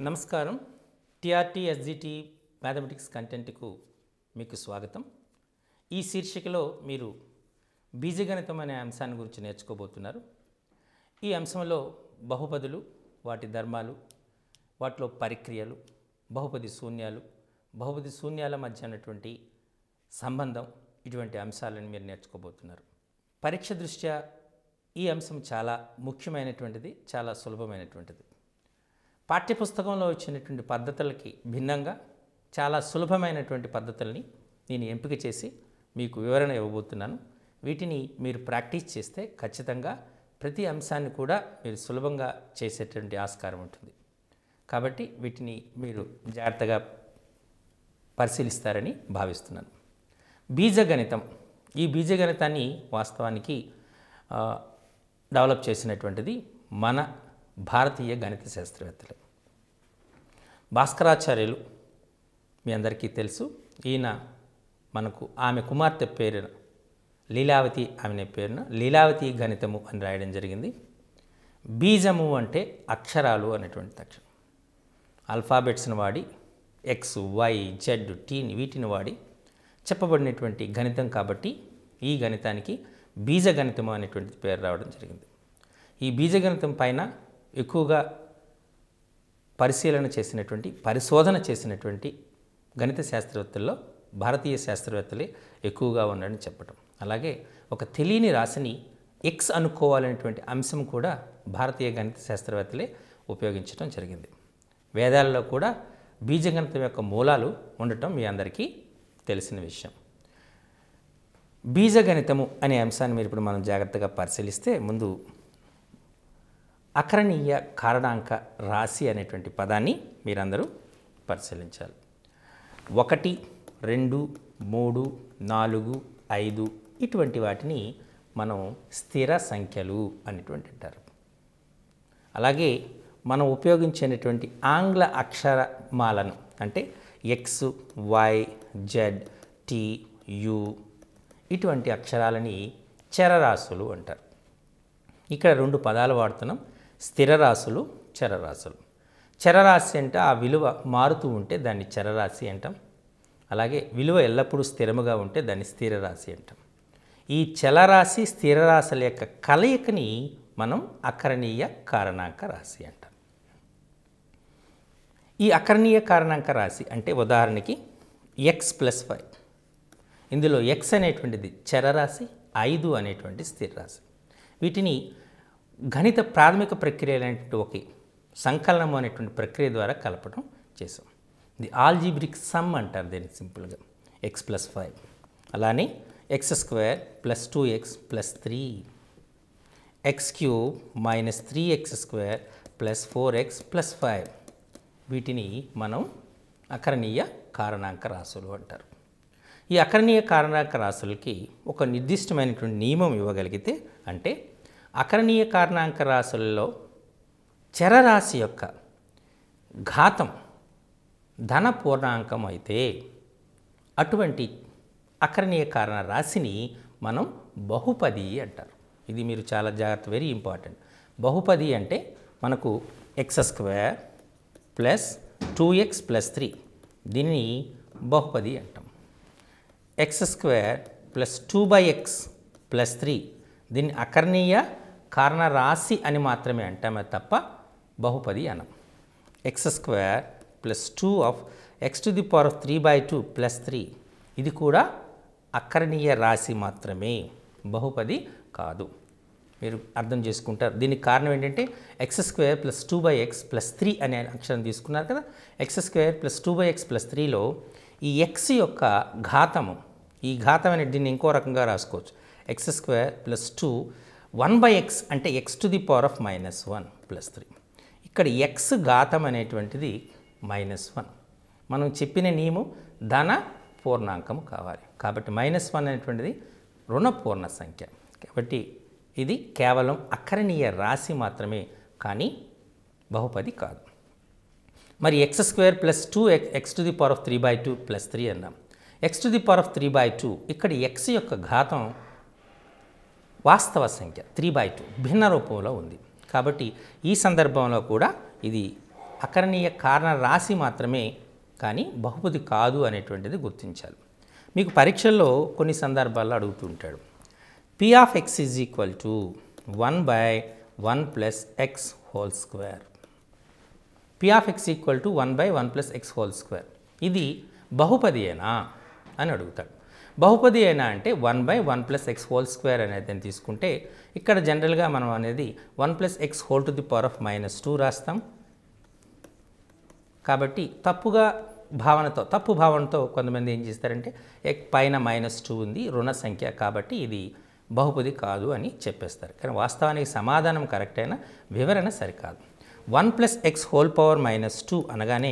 నమస్కారం. TRT SGT mathematics కంటెంట్కు మీకు స్వాగతం. ఈ శీర్షికలో మీరు బీజగణితం అనే అంశాన్ని గురించి నేర్చుకోబోతున్నారు. ఈ అంశంలో బహుపదులు, వాటి ధర్మాలు, వాటిలో పరిక్రియలు, బహుపది శూన్యాల మధ్య ఉన్నటువంటి సంబంధం, ఇటువంటి అంశాలను మీరు నేర్చుకోబోతున్నారు. పరీక్ష దృష్ట్యా ఈ అంశం చాలా ముఖ్యమైనటువంటిది, చాలా సులభమైనటువంటిది. పాఠ్యపుస్తకంలో వచ్చినటువంటి పద్ధతులకి భిన్నంగా చాలా సులభమైనటువంటి పద్ధతుల్ని నేను ఎంపిక చేసి మీకు వివరణ ఇవ్వబోతున్నాను. వీటిని మీరు ప్రాక్టీస్ చేస్తే ఖచ్చితంగా ప్రతి అంశాన్ని కూడా మీరు సులభంగా చేసేటువంటి ఆస్కారం ఉంటుంది. కాబట్టి వీటిని మీరు జాగ్రత్తగా పరిశీలిస్తారని భావిస్తున్నాను. బీజగణితం, ఈ బీజగణితాన్ని వాస్తవానికి డెవలప్ చేసినటువంటిది మన భారతీయ గణిత శాస్త్రవేత్తలు. భాస్కరాచార్యులు మీ అందరికీ తెలుసు. ఈయన మనకు ఆమె కుమార్తె పేరున లీలావతి, ఆమె పేరున లీలావతి గణితము అని రాయడం జరిగింది. బీజము అంటే అక్షరాలు అనేటువంటి అక్షరం. ఆల్ఫాబెట్స్ని వాడి ఎక్స్, వై, జెడ్, టీని వీటిని వాడి చెప్పబడినటువంటి గణితం కాబట్టి ఈ గణితానికి బీజగణితము అనేటువంటి పేరు రావడం జరిగింది. ఈ బీజగణితం పైన ఎక్కువగా పరిశోధన చేసినటువంటి గణిత శాస్త్రవేత్తల్లో భారతీయ శాస్త్రవేత్తలే ఎక్కువగా ఉన్నారని చెప్పటం. అలాగే ఒక తెలియని రాశిని ఎక్స్ అనుకోవాలనేటువంటి అంశం కూడా భారతీయ గణిత శాస్త్రవేత్తలే ఉపయోగించడం జరిగింది. వేదాలలో కూడా బీజగణితం యొక్క మూలాలు ఉండటం మీ అందరికీ తెలిసిన విషయం. బీజగణితము అనే అంశాన్ని మీరు ఇప్పుడు మనం జాగ్రత్తగా పరిశీలిస్తే, ముందు అకరణీయ కారణాంక రాశి అనేటువంటి పదాన్ని మీరందరూ పరిశీలించాలి. 1, 2, 3, 4, 5 ఇటువంటి వాటిని మనం స్థిర సంఖ్యలు అనేటువంటి అంటారు. అలాగే మనం ఉపయోగించేటువంటి ఆంగ్ల అక్షరమాలను అంటే x, y, z, t, u ఇటువంటి అక్షరాలని చరరాశులు అంటారు. ఇక్కడ 2 పదాలు వాడుతున్నాం, స్థిర రాశులు, చరరాశులు. చరరాశి అంటే ఆ విలువ మారుతూ ఉంటే దాన్ని చరరాశి అంటాం. అలాగే విలువ ఎల్లప్పుడూ స్థిరముగా ఉంటే దాన్ని స్థిర రాశి అంటాం. ఈ చలరాశి, స్థిర రాశుల యొక్క కలయికని మనం అకరణీయ కారణాంక రాశి అంటాం. ఈ అకరణీయ కారణాంక రాశి అంటే ఉదాహరణకి ఎక్స్ ప్లస్ 5. ఇందులో ఎక్స్ అనేటువంటిది చరరాశి, 5 అనేటువంటి స్థిర రాశి. వీటిని గణిత ప్రాథమిక ప్రక్రియలైనటువంటి ఒక సంకలనం అనేటువంటి ప్రక్రియ ద్వారా కలపడం చేసాం. ఇది ఆల్జీబ్రిక్ సమ్ అంటారు దీన్ని సింపుల్గా. ఎక్స్ ప్లస్ 5, అలానే X square plus 2x plus 3, X cube minus 3x square plus 4x plus 5. వీటిని మనం అకరణీయ కారణాంక రాశులు అంటారు. ఈ అకరణీయ కారణాంక రాశులకి ఒక నిర్దిష్టమైనటువంటి నియమం ఇవ్వగలిగితే, అంటే అకరణీయ కారణాంక రాశులలో చరరాశి యొక్క ఘాతం ధన పూర్ణాంకం అయితే అటువంటి అకరణీయ కారణ రాశిని మనం బహుపది అంటారు. ఇది మీరు చాలా జాగ్రత్త, వెరీ ఇంపార్టెంట్. బహుపది అంటే మనకు X square plus 2x plus 3, దీనిని బహుపది అంటాం. X square plus 2/x plus 3, దీన్ని అకరణీయ కారణ రాశి అని మాత్రమే అంటామే తప్ప బహుపది అనం. X square plus 2 of x⁴3/2 plus 3, ఇది కూడా అకరణీయ రాశి మాత్రమే, బహుపది కాదు. మీరు అర్థం చేసుకుంటారు. దీనికి కారణం ఏంటంటే X square plus 2/x plus 3 అనే అక్షరం తీసుకున్నారు కదా. X square plus 2/x plus 3లో ఈ ఎక్స్ యొక్క ఘాతము, ఈ ఘాతం అనేది దీన్ని ఇంకో రకంగా రాసుకోవచ్చు. ఎక్స్ స్క్వేర్ ప్లస్ 2 1/x అంటే x⁻⁻1 ప్లస్ 3. ఇక్కడ ఎక్స్ ఘాతం అనేటువంటిది -1. మనం చెప్పిన నియమం ధన పూర్ణాంకం కావాలి కాబట్టి -1 అనేటువంటిది రుణ పూర్ణ సంఖ్య. కాబట్టి ఇది కేవలం అకరణీయ రాశి మాత్రమే, కానీ బహుపది కాదు. మరి X square plus 2 x⁻3/2 plus 3 అన్నాం. x⁻3/2 ఇక్కడ ఎక్స్ యొక్క ఘాతం వాస్తవ సంఖ్య 3/2 భిన్న రూపంలో ఉంది. కాబట్టి ఈ సందర్భంలో కూడా ఇది అకరణీయ కారణ రాశి మాత్రమే, కానీ బహుపది కాదు అనేటువంటిది గుర్తించాలి. మీకు పరీక్షల్లో కొన్ని సందర్భాల్లో అడుగుతూ ఉంటాడు. P of x is equal to 1 by 1 plus x whole square. P of x equal to 1 by 1 plus x whole square. ఇది బహుపదియేనా అని అడుగుతాడు. బహుపది అయినా అంటే 1 by 1 plus x whole square అనేది తీసుకుంటే ఇక్కడ జనరల్గా మనం అనేది 1 plus x whole to the power of -2 రాస్తాం. కాబట్టి తప్పు భావనతో కొంతమంది ఏం చేస్తారంటే పైన -2 ఉంది, రుణ సంఖ్య, కాబట్టి ఇది బహుపది కాదు అని చెప్పేస్తారు. కానీ వాస్తవానికి సమాధానం కరెక్ట్ అయినా వివరణ సరికాదు. 1 plus x whole power -2 అనగానే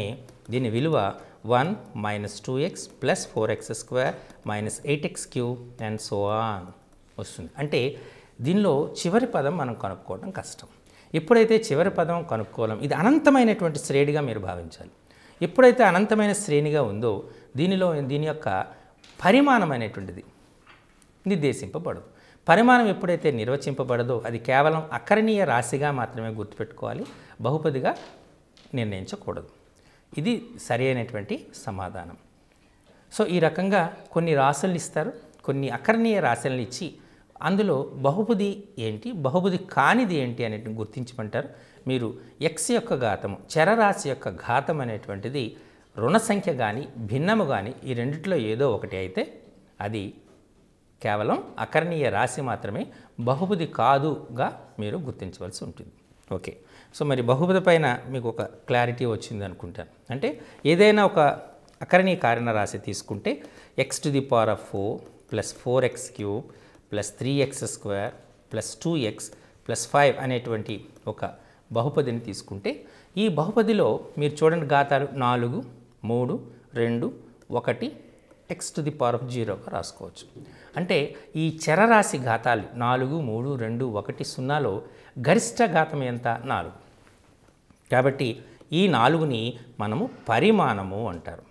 దీని విలువ 1 minus 2x plus 4x square minus 8x cube and so on వస్తుంది. అంటే దీనిలో చివరి పదం మనం కనుక్కోవడం కష్టం. ఎప్పుడైతే చివరి పదం కనుక్కోవడం, ఇది అనంతమైనటువంటి శ్రేణిగా మీరు భావించాలి. ఎప్పుడైతే అనంతమైన శ్రేణిగా ఉందో దీని యొక్క పరిమాణం అనేటువంటిది నిర్దేశింపబడదు. పరిమాణం ఎప్పుడైతే నిర్వచింపబడదో అది కేవలం అకరణీయ రాశిగా మాత్రమే గుర్తుపెట్టుకోవాలి, బహుపదిగా నిర్ణయించకూడదు. ఇది సరి అయినటువంటి సమాధానం. సో ఈ రకంగా కొన్ని రాశులను ఇస్తారు, కొన్ని అకరణీయ రాశులను ఇచ్చి అందులో బహుపది ఏంటి, బహుపది కానిది ఏంటి అనేటిని గుర్తించమంటారు. మీరు x యొక్క ఘాతము, చరరాశి యొక్క ఘాతం అనేటువంటిది రుణ సంఖ్య కానీ భిన్నము కానీ ఈ రెండిట్లో ఏదో ఒకటి అయితే అది కేవలం అకరణీయ రాశి మాత్రమే, బహుపది కాదుగా మీరు గుర్తించవలసి ఉంటుంది. ఓకే, సో మరి బహుపది పైన మీకు ఒక క్లారిటీ వచ్చింది అనుకుంటాను. అంటే ఏదైనా ఒక అకరణీయ కారణ రాశి తీసుకుంటే x to the power of 4 plus 4x cube plus 3x square plus 2x plus 5 అనేటువంటి ఒక బహుపదిని తీసుకుంటే ఈ బహుపదిలో మీరు చూడండి ఘాతాలు 4, 3, 2, 1 x to the power of 0గా రాసుకోవచ్చు. అంటే ఈ చరరాశి ఘాతాలు 4, 3, 2, 1, 0లో గరిష్ట ఘాతం ఎంత? 4. కాబట్టి ఈ 4ని మనము పరిమాణము అంటారు,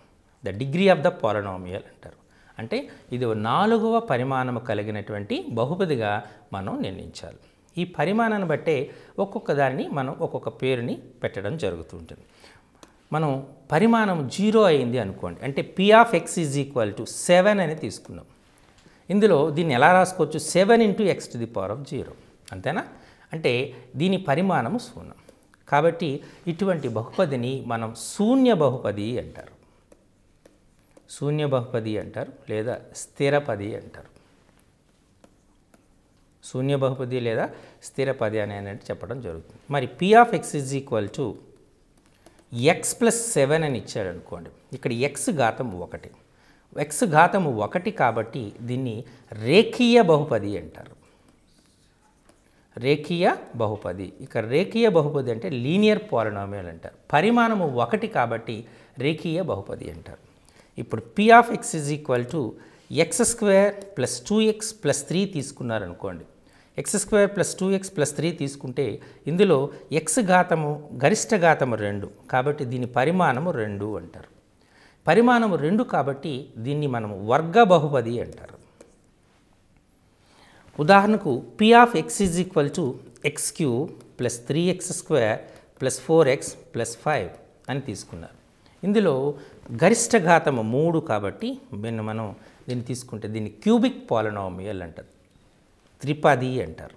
the degree of the polynomial అంటారు. అంటే ఇది 4వ పరిమాణము కలిగినటువంటి బహుపదిగా మనం నిర్ణయించాలి. ఈ పరిమాణాన్ని బట్టే ఒక్కొక్క దాన్ని మనం ఒక్కొక్క పేరుని పెట్టడం జరుగుతుంటుంది. మనం పరిమాణం 0 అయింది అనుకోండి, అంటే P of x is equal to 7 అని తీసుకున్నాం. ఇందులో దీన్ని ఎలా రాసుకోవచ్చు? 7 into x to the power of 0, అంతేనా? అంటే దీని పరిమాణము 0. కాబట్టి ఇటువంటి బహుపదిని మనం శూన్య బహుపది అంటారు, శూన్య బహుపది అంటారు, లేదా స్థిరపది అంటారు. శూన్య బహుపది లేదా స్థిరపది అనేది చెప్పడం జరుగుతుంది. మరి P of x is equal to x plus 7 అని ఇచ్చాడు అనుకోండి. ఇక్కడ x ఘాతం 1, x ఘాతం 1 కాబట్టి దీన్ని రేఖీయ బహుపది అంటారు, రేఖీయ బహుపది. ఇక్కడ రేఖీయ బహుపది అంటే లీనియర్ పాలినామియల్ అంటారు. పరిమాణము 1 కాబట్టి రేఖీయ బహుపది అంటారు. ఇప్పుడు P of x is equal to x square plus 2x plus 3 తీసుకున్నారనుకోండి. x square plus 2x plus 3 తీసుకుంటే ఇందులో x ఘాతము గరిష్ట ఘాతము 2 కాబట్టి దీని పరిమాణము 2 అంటారు. పరిమాణము 2 కాబట్టి దీన్ని మనము వర్గ బహుపది అంటారు. ఉదాహరణకు P of x is equal to x cube plus 3x square plus 4x plus 5 అని తీసుకున్నారు. ఇందులో గరిష్ట ఘాతము 3 కాబట్టి మనం దీన్ని తీసుకుంటే దీన్ని క్యూబిక్ పాలినామియల్ అంటారు, త్రిపది అంటారు.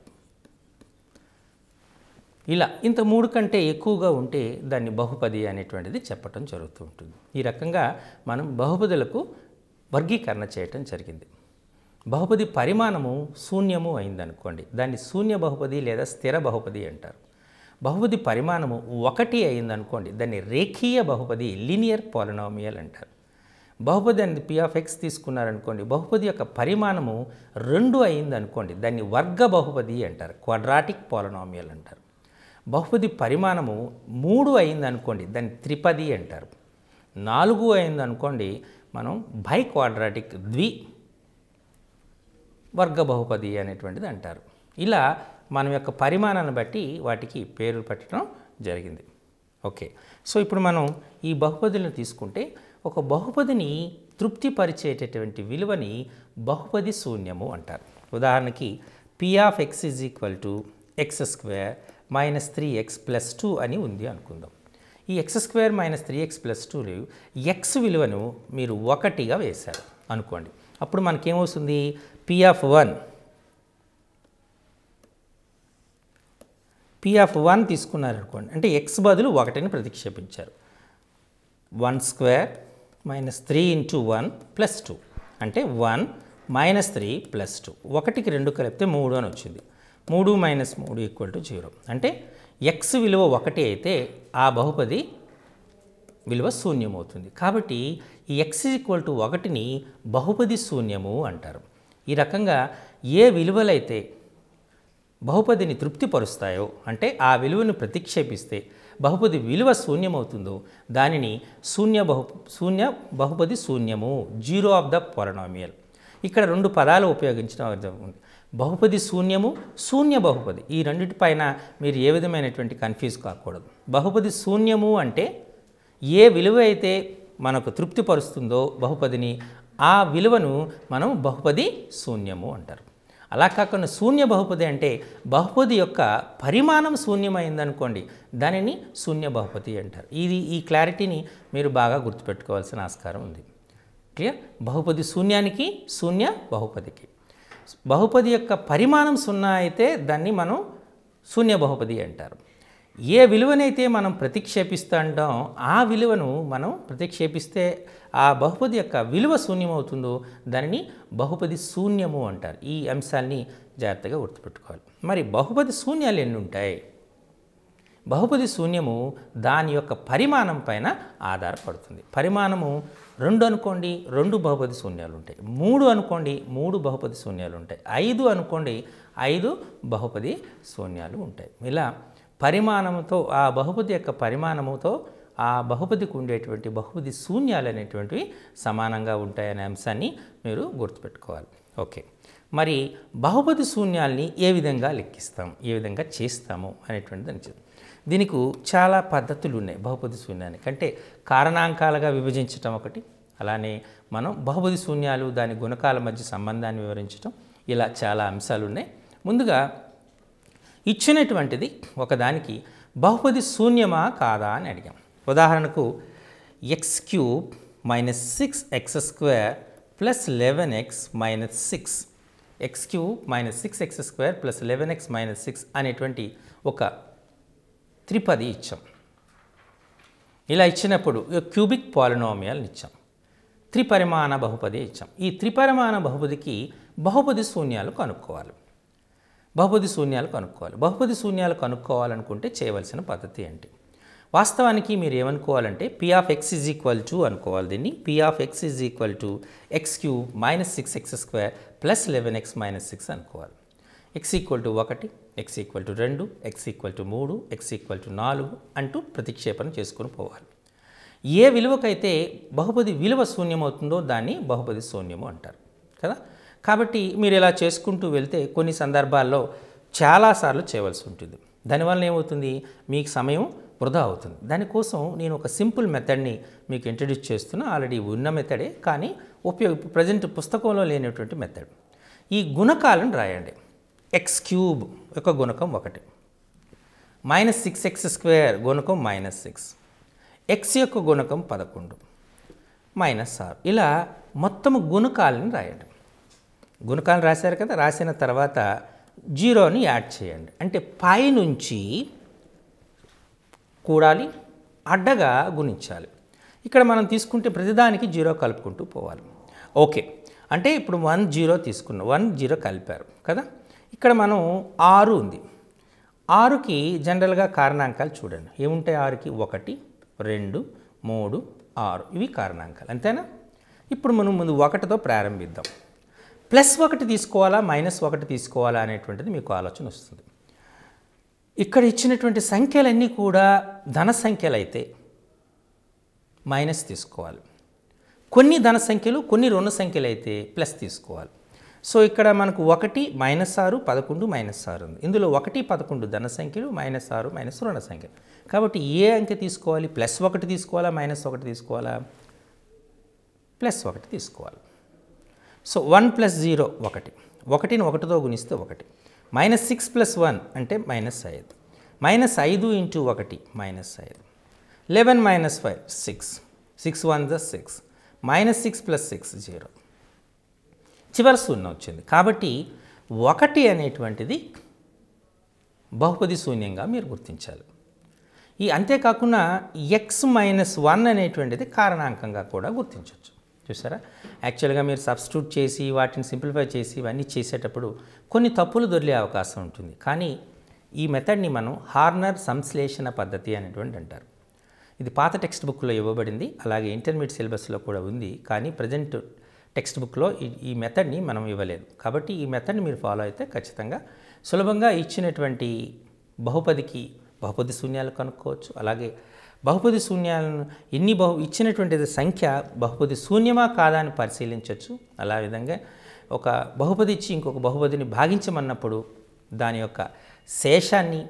ఇలా ఇంత 3 కంటే ఎక్కువగా ఉంటే దాన్ని బహుపది అనేటువంటిది చెప్పడం జరుగుతూ ఉంటుంది. ఈ రకంగా మనం బహుపదులకు వర్గీకరణ చేయటం జరిగింది. బహుపది పరిమాణము శూన్యము అయిందనుకోండి, దాన్ని శూన్య బహుపది లేదా స్థిర బహుపది అంటారు. బహుపది పరిమాణము 1 అయిందనుకోండి, దాన్ని రేఖీయ బహుపది లీనియర్ పాలినామియల్ అంటారు. బహుపది అనేది P of x తీసుకున్నారనుకోండి, బహుపది యొక్క పరిమాణము 2 అయిందనుకోండి, దాన్ని వర్గ బహుపది అంటారు, క్వాడ్రాటిక్ పాలినామియల్ అంటారు. బహుపది పరిమాణము 3 అయిందనుకోండి, దాన్ని త్రిపది అంటారు. 4 అయిందనుకోండి మనం బై క్వాడ్రాటిక్ వర్గ బహుపది అనేటువంటిది అంటారు. ఇలా మన యొక్క పరిమాణాన్ని బట్టి వాటికి పేర్లు పెట్టడం జరిగింది. ఓకే, సో ఇప్పుడు మనం ఈ బహుపదులను తీసుకుంటే ఒక బహుపదిని తృప్తిపరిచేటటువంటి విలువని బహుపది శూన్యము అంటారు. ఉదాహరణకి P of x is equal to x square minus 3x plus 2 అని ఉంది అనుకుందాం. ఈ X square minus 3x plus 2 X విలువను మీరు 1గా వేశారు అనుకోండి. అప్పుడు మనకేమవుతుంది, P1 తీసుకున్నారనుకోండి, అంటే ఎక్స్ బదులు 1ని ప్రతిక్షేపించారు. 1 స్క్వేర్ మైనస్ 3 ఇంటూ 1 ప్లస్ 2 అంటే 1 మైనస్ 3 ప్లస్ 2, 1కి 2 కలిపితే 3 అని వచ్చింది. 3 మైనస్ 3 ఈక్వల్ టు 0. అంటే ఎక్స్ విలువ 1 అయితే ఆ బహుపది విలువ శూన్యమవుతుంది. కాబట్టి ఈ ఎక్స్ ఈక్వల్ టు 1ని బహుపది శూన్యము అంటారు. ఈ రకంగా ఏ విలువలైతే బహుపదిని తృప్తిపరుస్తాయో, అంటే ఆ విలువను ప్రతిక్షేపిస్తే బహుపది విలువ శూన్యమవుతుందో దానిని శూన్య బహుపది శూన్యము, జీరో ఆఫ్ ద పాలినామియల్. ఇక్కడ 2 పదాలు ఉపయోగించడం అర్థం ఉంది. బహుపది శూన్యము, శూన్య బహుపది. ఈ రెండింటిపైన మీరు ఏ విధమైనటువంటి కన్ఫ్యూజ్ కాకూడదు. బహుపది శూన్యము అంటే ఏ విలువ అయితే మనకు తృప్తిపరుస్తుందో బహుపదిని, ఆ విలువను మనం బహుపది శూన్యము అంటారు. అలా కాకుండా శూన్య బహుపది అంటే బహుపది యొక్క పరిమాణం శూన్యమైందనుకోండి, దానిని శూన్య బహుపది అంటారు. ఈ క్లారిటీని మీరు బాగా గుర్తుపెట్టుకోవాల్సిన ఆస్కారం ఉంది. క్లియర్? బహుపది శూన్యానికి, శూన్య బహుపదికి. బహుపది యొక్క పరిమాణం 0 అయితే దాన్ని మనం శూన్య బహుపది అంటారు. ఏ విలువనైతే మనం ప్రతిక్షేపిస్తుంటాం ఆ విలువను మనం ప్రతిక్షేపిస్తే ఆ బహుపది యొక్క విలువ శూన్యమవుతుందో దానిని బహుపది శూన్యము అంటారు. ఈ అంశాన్ని జాగ్రత్తగా గుర్తుపెట్టుకోవాలి. మరి బహుపది శూన్యాలు ఎన్ని ఉంటాయి? బహుపది శూన్యము దాని యొక్క పరిమాణం పైన ఆధారపడుతుంది. పరిమాణము 2 అనుకోండి, 2 బహుపది శూన్యాలు ఉంటాయి. 3 అనుకోండి, 3 బహుపది శూన్యాలు ఉంటాయి. 5 అనుకోండి, 5 బహుపది శూన్యాలు ఉంటాయి. ఇలా పరిమాణంతో ఆ బహుపది యొక్క పరిమాణముతో ఆ బహుపదికి ఉండేటువంటి బహుపది శూన్యాలు అనేటువంటివి సమానంగా ఉంటాయనే అంశాన్ని మీరు గుర్తుపెట్టుకోవాలి. ఓకే, మరి బహుపది శూన్యాల్ని ఏ విధంగా లెక్కిస్తాం, ఏ విధంగా చేస్తాము అనేటువంటిది దీనికి చాలా పద్ధతులు ఉన్నాయి. బహుపది శూన్యానికి అంటే కారణాంకాలుగా విభజించటం ఒకటి, అలానే మనం బహుపది శూన్యాలు దాని గుణకాల మధ్య సంబంధాన్ని వివరించటం, ఇలా చాలా అంశాలు ఉన్నాయి. ముందుగా ఇచ్చినటువంటిది ఒకదానికి బహుపది శూన్యమా కాదా అని అడిగాం. ఉదాహరణకు x³ minus 6x² plus 11x minus 6, x³ minus 6x² plus 11x minus 6 అనేటువంటి ఒక త్రిపది ఇచ్చాం. ఇలా ఇచ్చినప్పుడు క్యూబిక్ పాలినామియల్ని ఇచ్చాం, త్రిపరిమాణ బహుపది ఇచ్చాం. ఈ త్రిపరిమాణ బహుపదికి బహుపది శూన్యాలు కనుక్కోవాలి. బహుపది శూన్యాలు కనుక్కోవాలనుకుంటే చేయవలసిన పద్ధతి ఏంటి? వాస్తవానికి మీరు ఏమనుకోవాలంటే P(x) అనుకోవాలి. దీన్ని P(x) x³ minus 6x² plus 11x minus 6 అనుకోవాలి. x = 1, x = 2, x = 3, x = 4 అంటూ ప్రతిక్షేపణ చేసుకొని పోవాలి. ఏ విలువకైతే బహుపది విలువ శూన్యమవుతుందో దాన్ని బహుపది శూన్యము అంటారు కదా. కాబట్టి మీరు ఇలా చేసుకుంటూ వెళ్తే కొన్ని సందర్భాల్లో చాలాసార్లు చేయవలసి ఉంటుంది. దానివల్ల ఏమవుతుంది, మీకు సమయం వృధా అవుతుంది. దానికోసం నేను ఒక సింపుల్ మెథడ్ని మీకు ఇంట్రడ్యూస్ చేస్తున్నా. ఆల్రెడీ ఉన్న మెథడే, కానీ ప్రజెంట్ పుస్తకంలో లేనటువంటి మెథడ్. ఈ గుణకాలను రాయండి. x³ యొక్క గుణకం 1, మైనస్ 6x² గుణకం మైనస్ 6, x యొక్క గుణకం 11 మైనస్ 6. ఇలా మొత్తము గుణకాలను రాయండి. గుణకాలను రాశారు కదా, రాసిన తర్వాత 0ని యాడ్ చేయండి. అంటే పై నుంచి కూడాలి, అడ్డగా గుణించాలి. ఇక్కడ మనం తీసుకుంటే ప్రతిదానికి 0 కలుపుకుంటూ పోవాలి. ఓకే, అంటే ఇప్పుడు 1 0 తీసుకున్నాం, 1 0 కలిపారు కదా. ఇక్కడ మనం 6 ఉంది. 6కి జనరల్గా కారణాంకాలు చూడండి ఏముంటాయి. 6కి 1, 2, 3, 6 ఇవి కారణాంకాలు, అంతేనా. ఇప్పుడు మనం ముందు 1తో ప్రారంభిద్దాం. +1 తీసుకోవాలా -1 తీసుకోవాలా అనేటువంటిది మీకు ఆలోచన వస్తుంది. ఇక్కడ ఇచ్చినటువంటి సంఖ్యలన్నీ కూడా ధన సంఖ్యలు అయితే మైనస్ తీసుకోవాలి. కొన్ని ధన సంఖ్యలు, కొన్ని రుణ సంఖ్యలు అయితే ప్లస్ తీసుకోవాలి. సో ఇక్కడ మనకు 1 -6 11 -6 ఉంది. ఇందులో 1 11 ధన సంఖ్యలు, -6 రుణ సంఖ్యలు. కాబట్టి ఏ అంకె తీసుకోవాలి? +1 తీసుకోవాలా -1 తీసుకోవాలా? +1 తీసుకోవాలి. సో 1 + 0 1, 1ని 1తో గుణిస్తే 1, -6 + 1 అంటే -5, -5 × 1 -5, 11 minus 5, 6. 6 1 is 6. Minus 6 plus 6, 0. చివరి శూన్యం వచ్చింది. కాబట్టి 1 అనేటువంటిది బహుపది శూన్యంగా మీరు గుర్తించాలి. అంతేకాకుండా ఎక్స్ మైనస్ 1 అనేటువంటిది కారణాంకంగా కూడా గుర్తించవచ్చు. చూసారా, యాక్చువల్గా మీరు సబ్స్టిట్యూట్ చేసి వాటిని సింప్లిఫై చేసి ఇవన్నీ చేసేటప్పుడు కొన్ని తప్పులు దొరికే అవకాశం ఉంటుంది. కానీ ఈ మెథడ్ని మనం హార్నర్ సంశ్లేషణ పద్ధతి అనేటువంటి అంటారు. ఇది పాత టెక్స్ట్ బుక్లో ఇవ్వబడింది, అలాగే ఇంటర్మీడియట్ సిలబస్లో కూడా ఉంది. కానీ ప్రజెంట్ టెక్స్ట్ బుక్లో ఈ మెథడ్ని మనం ఇవ్వలేదు. కాబట్టి ఈ మెథడ్ని మీరు ఫాలో అయితే ఖచ్చితంగా సులభంగా ఇచ్చినటువంటి బహుపది శూన్యాలు కనుక్కోవచ్చు. అలాగే బహుపది శూన్యాలను ఇచ్చినటువంటి సంఖ్య బహుపది శూన్యమా కాదా అని పరిశీలించవచ్చు. అలా విధంగా ఒక బహుపది ఇచ్చి ఇంకొక బహుపదిని భాగించమన్నప్పుడు దాని యొక్క శేషాన్ని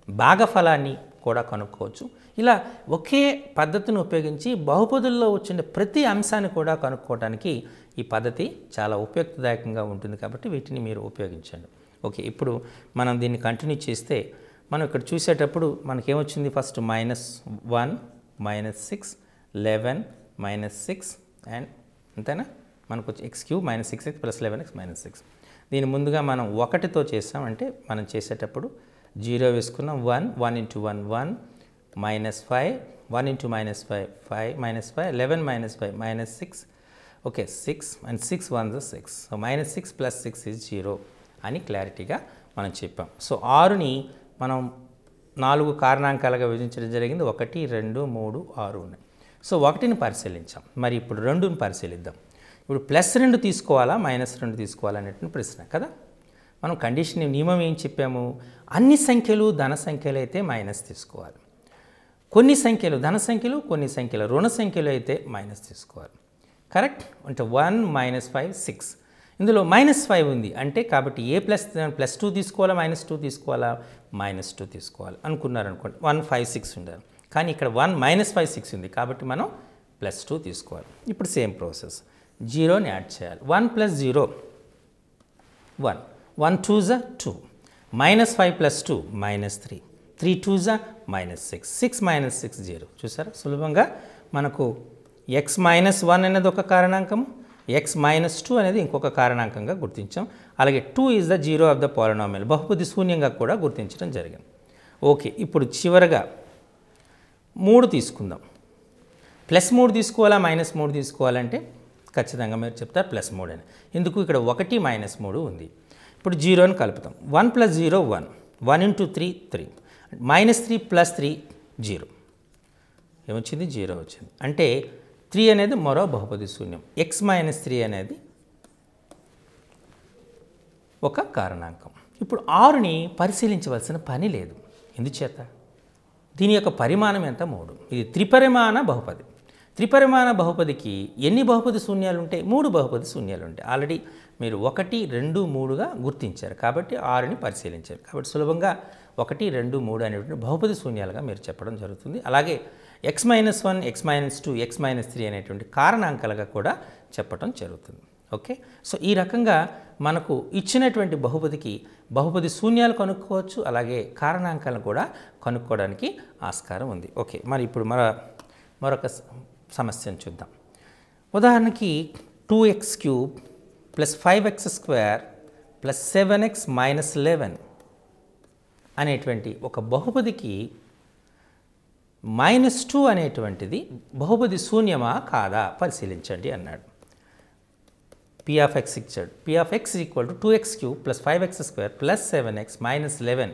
భాగఫలాన్ని కూడా కనుక్కోవచ్చు. ఇలా ఒకే పద్ధతిని ఉపయోగించి బహుపదుల్లో వచ్చిన ప్రతి అంశాన్ని కూడా కనుక్కోవడానికి ఈ పద్ధతి చాలా ఉపయుక్తదాయకంగా ఉంటుంది. కాబట్టి వీటిని మీరు ఉపయోగించండి. ఓకే, ఇప్పుడు మనం దీన్ని కంటిన్యూ చేస్తే మనం ఇక్కడ చూసేటప్పుడు మనకేమొచ్చింది, ఫస్ట్ -1 -6 11 -6 అండ్ అంతేనా, మనకు వచ్చి x³ -6x + 11x -6. దీని ముందుగా మనం 1తో చేసాం. అంటే మనం చేసేటప్పుడు 0 వేసుకున్నాం. 1 into 1 1 -5 1 into -5 5 -5 11 -5 -6. Okay, 6 and 6 1 is 6. So -6 + 6 is 0 అని క్లారిటీగా మనం చెప్పాం. సో 6ని మనం 4 కారణాంకాలుగా విభజించడం జరిగింది. 1 2 3 6 ఉన్నాయి. సో 1ని పరిశీలించాం. మరి ఇప్పుడు 2ని పరిశీలిద్దాం. ఇప్పుడు +2 తీసుకోవాలా -2 తీసుకోవాలా అనేటువంటి ప్రశ్న కదా. మనం కండిషన్ నియమం ఏం చెప్పాము, అన్ని సంఖ్యలు ధన సంఖ్యలు అయితే మైనస్ తీసుకోవాలి, కొన్ని సంఖ్యలు ధన సంఖ్యలు కొన్ని సంఖ్యలు రుణ సంఖ్యలు అయితే మైనస్ తీసుకోవాలి. కరెక్ట్. అంటే 1 -5 6, ఇందులో -5 ఉంది అంటే కాబట్టి +2 తీసుకోవాలా -2 తీసుకోవాలా, -2 తీసుకోవాలి అనుకున్నారనుకోండి. 1 5 6 ఉండాలి, కానీ ఇక్కడ 1 -5 6 ఉంది కాబట్టి మనం +2 తీసుకోవాలి. ఇప్పుడు సేమ్ ప్రాసెస్, 0ని యాడ్ చేయాలి. 1 + 0 1 1 2s 2 -5 + 2 -3 3 2s -6 6 -6 0. చూసారా, సులభంగా మనకు x -1 అనేది ఒక కారణాంకము, x -2 అనేది ఇంకొక కారణాంకంగా గుర్తించాం. అలాగే 2 is the 0 of the polynomial, బహుపది శూన్యంగా కూడా గుర్తించడం జరిగింది. ఓకే, ఇప్పుడు చివరగా 3 తీసుకుందాం. +3 తీసుకోవాలా -3 తీసుకోవాలంటే ఖచ్చితంగా మీరు చెప్తారు +3 అని. ఎందుకు, ఇక్కడ 1 -3 ఉంది. ఇప్పుడు 0ని కలుపుతాం. 1 + 0 1 1 into 3 3 -3 + 3 0 ఏమొచ్చింది, 0 వచ్చింది. అంటే 3 అనేది మరో బహుపది శూన్యం. x -3 అనేది ఒక కారణాంకం. ఇప్పుడు 6ని పరిశీలించవలసిన పని లేదు. ఎందుచేత, దీని యొక్క పరిమాణం ఎంత, 3. ఇది త్రిపరిమాణ బహుపది. త్రిపరిమాణ బహుపదికి ఎన్ని బహుపది శూన్యాలు ఉంటాయి, 3 బహుపది శూన్యాలు ఉంటాయి. ఆల్రెడీ మీరు 1 2 3గా గుర్తించారు కాబట్టి 6ని పరిశీలించారు. కాబట్టి సులభంగా 1 2 3 అనేటువంటి బహుపది శూన్యాలుగా మీరు చెప్పడం జరుగుతుంది. అలాగే x -1 x -2 x -3 అనేటువంటి కారణాంకాలుగా కూడా చెప్పడం జరుగుతుంది. ఓకే, సో ఈ రకంగా మనకు ఇచ్చినటువంటి బహుపదికి బహుపది శూన్యాలు కనుక్కోవచ్చు, అలాగే కారణాంకాలను కూడా కనుక్కోవడానికి ఆస్కారం ఉంది. ఓకే, మరి ఇప్పుడు మరొక సమస్యను చూద్దాం. ఉదాహరణకి 2x³ + 5x² + 7x - 11 అనేటువంటి ఒక బహుపదికి -2 అనేటువంటిది బహుపది శూన్యమా కాదా పరిశీలించండి అన్నాడు. P(x) ఇచ్చాడు. P(x) = 2x³ + 5x² + 7x - 11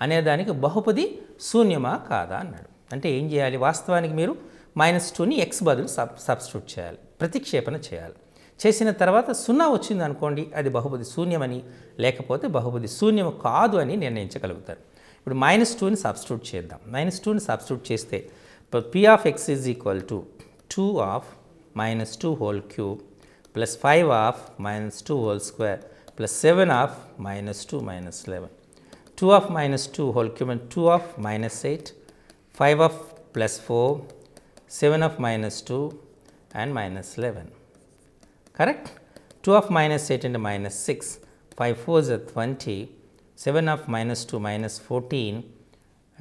అనేదానికి బహుపది శూన్యమా కాదా అన్నాడు. అంటే ఏం చేయాలి, వాస్తవానికి మీరు -2ని x బదులు సబ్స్టిట్యూట్ చేయాలి, ప్రతిక్షేపణ చేయాలి. చేసిన తర్వాత 0 వచ్చింది అనుకోండి, అది బహుపది శూన్యమని, లేకపోతే బహుపది శూన్యము కాదు అని నిర్ణయించగలుగుతారు. ఇప్పుడు -2ని సబ్స్టిట్యూట్ చేద్దాం. -2ని సబ్స్టిట్యూట్ చేస్తే P(x) = 2 of -2 whole cube + 5 of -2 whole square + 7 of -2 - 11. 2 of -2 whole cube and 2 of -8, 5 of +4, 7 of -2 and -11. Correct? 2 of -8 and -6, 5 4s are 20, 7 of -2 -14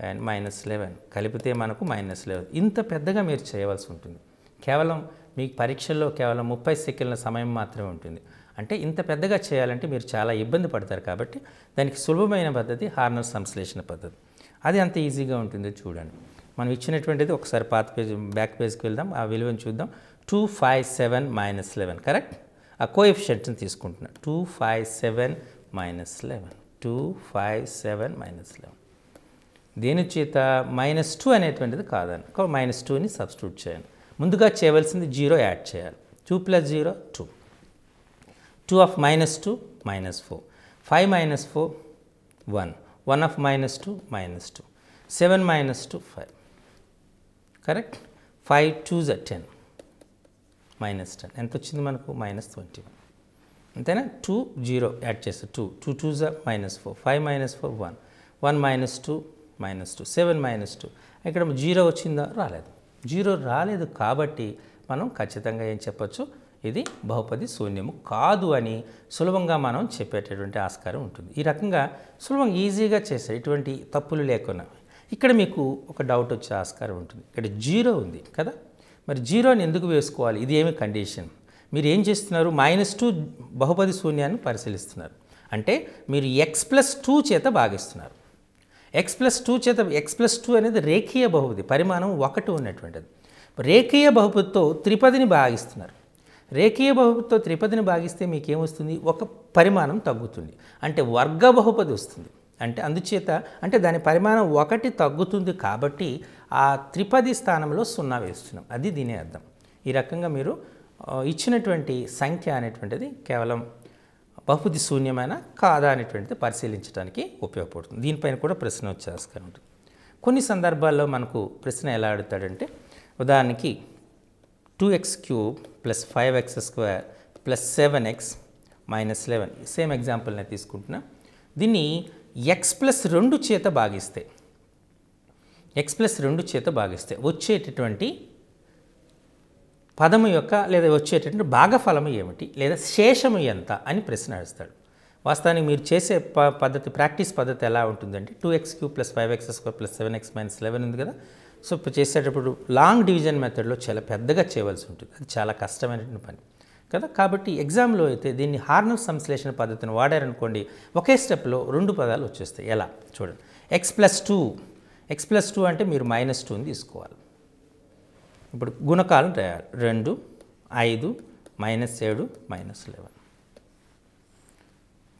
and -11 కలిపితే మనకు -11. ఇంత పెద్దగా మీరు చేయవలసి ఉంటుంది. కేవలం మీకు పరీక్షల్లో కేవలం 30 సెకండ్ల సమయం మాత్రమే ఉంటుంది. అంటే ఇంత పెద్దగా చేయాలంటే మీరు చాలా ఇబ్బంది పడతారు. కాబట్టి దానికి సులభమైన పద్ధతి హార్నర్ సంశ్లేషణ పద్ధతి. అది అంత ఈజీగా ఉంటుందో చూడండి. మనం ఇచ్చినటువంటిది ఒకసారి పాత పేజ్ బ్యాక్ పేజ్కి వెళ్దాం, ఆ విలువను చూద్దాం. 257 - 11 కరెక్ట్. ఆ కోఎఫిషియెంట్ని తీసుకుంటున్నాను. 257 - 11 257 - 11 దేని చేత -2 అనేటువంటిది కాదని -2ని సబ్స్టిట్యూట్ చేయండి. ముందుగా చేయవలసింది 0 యాడ్ చేయాలి. 2 + 0 2 2 of -2 -4 5 - 4 1 1 of -2 -2 7 - 2 5 correct. 5 2s are 10 -10 ఎంత వచ్చింది మనకు -21 అంతేనా. 2 0 యాడ్ చేస్తే 2 2 2s are -4 5 -4 1 1 -2 -2 7 -2 ఇక్కడ 0 వచ్చిందా రాలేదు. 0 రాలేదు కాబట్టి మనం ఖచ్చితంగా ఏం చెప్పొచ్చు, ఇది బహుపది శూన్యము కాదు అని సులభంగా మనం చెప్పేటటువంటి ఆస్కారం ఉంటుంది. ఈ రకంగా సులభంగా ఈజీగా చేసే ఎటువంటి తప్పులు లేకుండా. ఇక్కడ మీకు ఒక డౌట్ వచ్చే ఆస్కారం ఉంటుంది. ఇక్కడ 0 ఉంది కదా, మరి 0ని ఎందుకు వేసుకోవాలి, ఇది ఏమి కండిషన్. మీరు ఏం చేస్తున్నారు, -2 బహుపది శూన్యాన్ని పరిశీలిస్తున్నారు. అంటే మీరు x+2 చేత భాగిస్తున్నారు. x+2 చేత x+2 అనేది రేఖీయ బహుపది, పరిమాణం 1 ఉన్నటువంటిది. రేఖీయ బహుపదితో త్రిపదిని భాగిస్తున్నారు. రేఖీయ బహుపదితో త్రిపదిని భాగిస్తే మీకేమొస్తుంది, ఒక పరిమాణం తగ్గుతుంది, అంటే వర్గ బహుపది వస్తుంది. అంటే అందుచేత అంటే దాని పరిమాణం 1 తగ్గుతుంది కాబట్టి ఆ త్రిపది స్థానంలో 0 వేస్తున్నాం, అది దీని అర్థం. ఈ రకంగా మీరు ఇచ్చినటువంటి సంఖ్య అనేటువంటిది కేవలం బహుపది శూన్యమైన కాదా అనేటువంటిది పరిశీలించడానికి ఉపయోగపడుతుంది. దీనిపైన కూడా ప్రశ్న వచ్చే ఆస్కారం ఉంటుంది. కొన్ని సందర్భాల్లో మనకు ప్రశ్న ఎలా అడుగుతాడంటే, ఉదాహరణకి 2x³ + 5x² + 7x - 11 సేమ్ ఎగ్జాంపుల్ని తీసుకుంటున్నా. దీన్ని x+2 చేత భాగిస్తే x+2 చేత భాగిస్తే వచ్చేటటువంటి పదము యొక్క లేదా వచ్చేటటువంటి భాగఫలము ఏమిటి లేదా శేషము ఎంత అని ప్రశ్న అడుస్తాడు. వాస్తవానికి మీరు చేసే పద్ధతి ప్రాక్టీస్ పద్ధతి ఎలా ఉంటుందంటే 2x³ + 5x² + 7x - 11 ఉంది కదా. సో ఇప్పుడు చేసేటప్పుడు లాంగ్ డివిజన్ మెథడ్లో చాలా పెద్దగా చేయవలసి ఉంటుంది, అది చాలా కష్టమైనటువంటి పని కదా. కాబట్టి ఎగ్జామ్లో అయితే దీన్ని హార్నర్ సంశ్లేషణ పద్ధతిని వాడారనుకోండి, ఒకే స్టెప్లో 2 పదాలు వచ్చేస్తాయి. ఎలా చూడండి, x+2 అంటే మీరు -2ని తీసుకోవాలి. ఇప్పుడు గుణకాలను రాయాలి. 2 5 -7 -11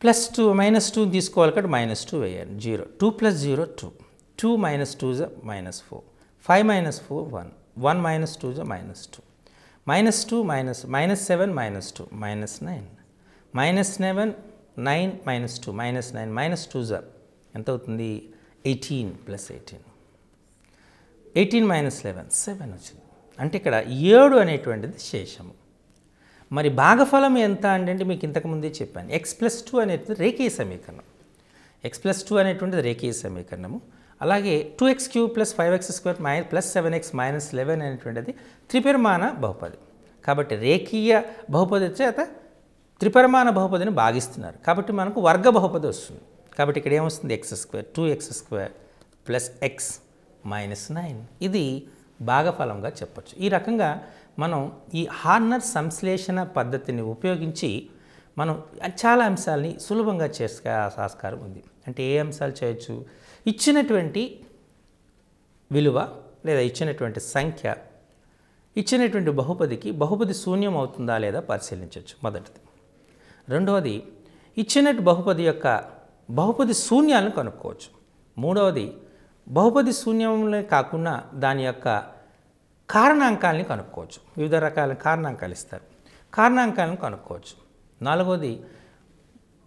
+2 -2 తీసుకోవాలి కాబట్టి -2 వేయాలి. 0 2 + 0 2 2 - 2 -4 5 - 4 1 1 - 2 -2 -2 -7 -2 -9 -7 9 -2 -9 -2 ఎంత అవుతుంది 18 + 18 18 - 11 7 వచ్చింది. అంటే ఇక్కడ 7 అనేటువంటిది శేషము. మరి భాగఫలం ఎంత అంటే మీకు ఇంతకుముందే చెప్పాను, x+2 అనేది రేఖీయ సమీకరణం. x+2 అనేటువంటిది రేఖీయ సమీకరణము. అలాగే 2x³ + 5x² + 7x - 11 అనేటువంటిది త్రిపరిమాణ బహుపది. కాబట్టి రేఖీయ బహుపది చేత త్రిపరిమాణ బహుపదిని భాగిస్తున్నారు కాబట్టి మనకు వర్గ బహుపది వస్తుంది. కాబట్టి ఇక్కడ ఏమొస్తుంది x² 2x² + x - 9 ఇది భాగఫలంగా చెప్పచ్చు. ఈ రకంగా మనం ఈ హార్నర్ సంశ్లేషణ పద్ధతిని ఉపయోగించి మనం చాలా అంశాలని సులభంగా చేసే ఆస్కారం ఉంది. అంటే ఏ అంశాలు చేయొచ్చు, ఇచ్చినటువంటి విలువ లేదా ఇచ్చినటువంటి సంఖ్య ఇచ్చినటువంటి బహుపదికి బహుపది శూన్యం అవుతుందా లేదా పరిశీలించవచ్చు మొదటిది. రెండవది ఇచ్చినట్టు బహుపది యొక్క బహుపది శూన్యాలను కనుక్కోవచ్చు. మూడవది బహుపది శూన్యంలో కాకుండా దాని యొక్క కారణాంకాలని కనుక్కోవచ్చు. వివిధ రకాల కారణాంకాలు ఇస్తారు, కారణాంకాలను కనుక్కోవచ్చు. నాలుగవది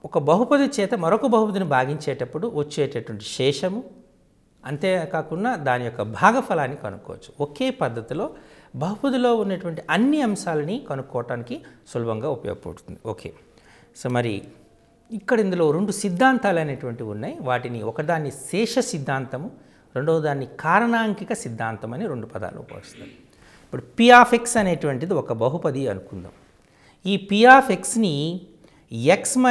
ఒక బహుపది చేత మరొక బహుపదిని భాగించేటప్పుడు వచ్చేటటువంటి శేషము, అంతేకాకుండా దాని యొక్క భాగఫలాన్ని కనుక్కోవచ్చు. ఒకే పద్ధతిలో బహుపదిలో ఉన్నటువంటి అన్ని అంశాలని కనుక్కోవటానికి సులభంగా ఉపయోగపడుతుంది. ఓకే, సో మరి ఇక్కడ ఇందులో 2 సిద్ధాంతాలు అనేటువంటివి ఉన్నాయి. వాటిని ఒకదాన్ని శేష సిద్ధాంతము, రెండవ దాన్ని కారణాంకిక సిద్ధాంతం అని 2 పదాలు ఉపయోగిస్తారు. ఇప్పుడు p(x) అనేటువంటిది ఒక బహుపది అనుకుందాం. ఈ p(x)ని x -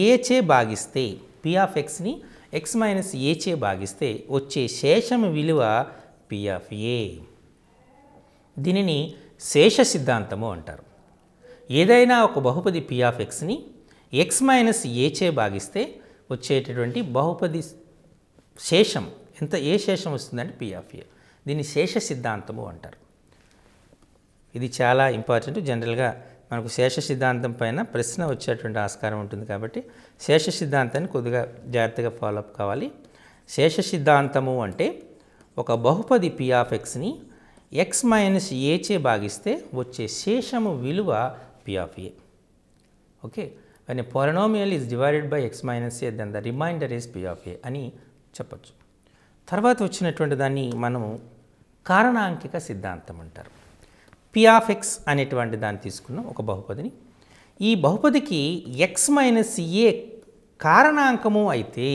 a చే భాగిస్తే p(x)ని ఎక్స్ మైనస్ ఏ చే భాగిస్తే వచ్చే శేషం విలువ పి ఆఫ్ ఏ. దీనిని శేష సిద్ధాంతము అంటారు. ఏదైనా ఒక బహుపది పి ఆఫ్ ఎక్స్ని ఎక్స్ మైనస్ ఏ చే భాగిస్తే వచ్చేటటువంటి బహుపది శేషం ఏ శేషం వస్తుందంటే పి ఆఫ్ ఏ. దీన్ని శేష సిద్ధాంతము అంటారు. ఇది చాలా ఇంపార్టెంట్. జనరల్గా మనకు శేష సిద్ధాంతం పైన ప్రశ్న వచ్చేటువంటి ఆస్కారం ఉంటుంది కాబట్టి శేష సిద్ధాంతాన్ని కొద్దిగా జాగ్రత్తగా ఫాలోఅప్ కావాలి. శేష సిద్ధాంతము అంటే ఒక బహుపది పి ఆఫ్ ఎక్స్ని ఎక్స్ మైనస్ ఏ చే భాగిస్తే వచ్చే శేషము విలువ P of A. Okay, when a polynomial is divided by x minus a then the remainder is p of a అని చెప్పచ్చు. తర్వాత వచ్చినటువంటి దాన్ని మనము కారణాంకిక సిద్ధాంతం అంటారు. పి ఆఫ్ ఎక్స్ అనేటువంటి దాన్ని తీసుకున్నాం ఒక బహుపదిని. ఈ బహుపదికి ఎక్స్ మైనస్ ఏ కారణాంకము అయితే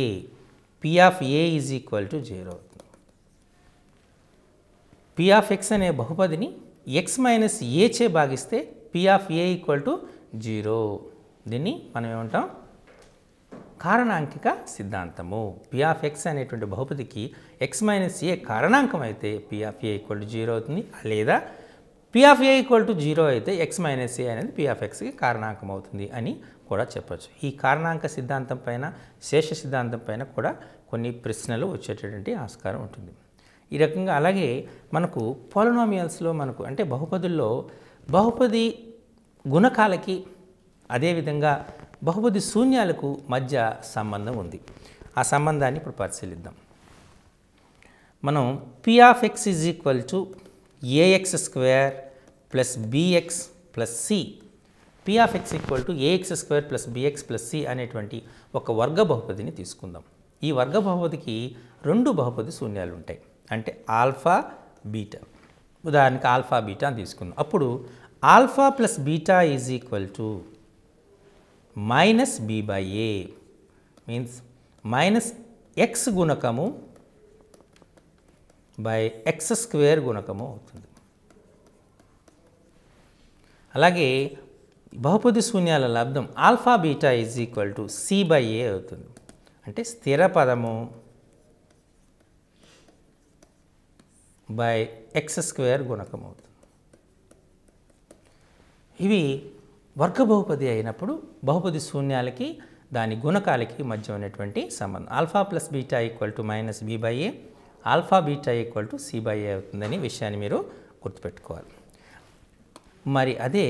p of A is equal to 0 అవుతుంది. పి ఆఫ్ ఎక్స్ అనే బహుపదిని ఎక్స్ మైనస్ ఏ చే భాగిస్తే P of A equal to 0. దీన్ని మనం ఏమంటాం? కారణాంకిక సిద్ధాంతము. పి ఆఫ్ ఎక్స్ అనేటువంటి బహుపదికి ఎక్స్ మైనస్ ఏ కారణాంకం అయితే p of A equal to 0 అవుతుంది. లేదా P of A equal to 0 అయితే ఎక్స్ మైనస్ ఏ అనేది పి ఆఫ్ ఎక్స్కి కారణాంకం అవుతుంది అని కూడా చెప్పచ్చు. ఈ కారణాంక సిద్ధాంతం పైన శేష సిద్ధాంతం పైన కూడా కొన్ని ప్రశ్నలు వచ్చేటటువంటి ఆస్కారం ఉంటుంది. ఈ రకంగా అలాగే మనకు పాలినామియల్స్లో మనకు అంటే బహుపదుల్లో బహుపది గుణకాలకి అదేవిధంగా బహుపది శూన్యాలకు మధ్య సంబంధం ఉంది. ఆ సంబంధాన్ని ఇప్పుడు పరిశీలిద్దాం. మనం p of x is equal to ax square plus bx plus c, p of x equal to ax square plus bx plus c అనేటువంటి ఒక వర్గ బహుపదిని తీసుకుందాం. ఈ వర్గ బహుపదికి 2 బహుపది శూన్యాలు ఉంటాయి. అంటే ఆల్ఫా బీటా. ఉదాహరణకి ఆల్ఫా బీటా అని తీసుకుందాం. అప్పుడు alpha plus beta is equal to minus b by a, means minus x గుణకము బై ఎక్స్ స్క్వేర్ గుణకము అవుతుంది. అలాగే బహుపది శూన్యాల లబ్ధం alpha beta is equal to c by a అవుతుంది. అంటే స్థిర పదము బై ఎక్స్ స్క్వేర్ గుణకం అవుతుంది. ఇవి వర్గ బహుపది అయినప్పుడు బహుపది శూన్యాలకి దాని గుణకాలకి మధ్య ఉన్నటువంటి సంబంధం. Alpha plus beta equal to minus b by a, alpha beta equal to c by a అవుతుందని విషయాన్ని మీరు గుర్తుపెట్టుకోవాలి. మరి అదే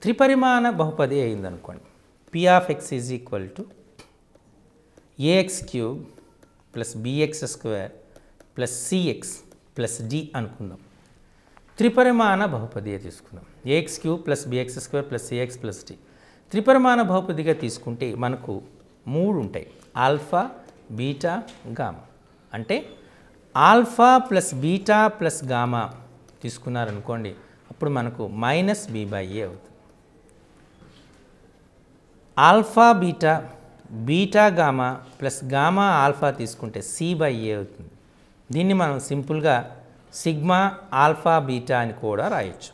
త్రిపరిమాణ బహుపది అయిందనుకోండి. P of x is equal to a x cube plus bx square plus CX plus d అనుకుందాం. త్రిపరిమాణ బహుపది తీసుకుందాం. A x cube plus bx square plus CX plus d త్రిపరిమాణ బహుపదిగా తీసుకుంటే మనకు 3 ఉంటాయి. Alpha beta gamma. అంటే alpha plus beta plus gamma తీసుకున్నారనుకోండి, అప్పుడు మనకు మైనస్ బి బై ఏ అవుతుంది. Alpha beta beta gamma plus gamma alpha తీసుకుంటే సి బై ఏ అవుతుంది. దీన్ని మనం సింపుల్గా సిగ్మా ఆల్ఫా బీటా అని కూడా రాయొచ్చు.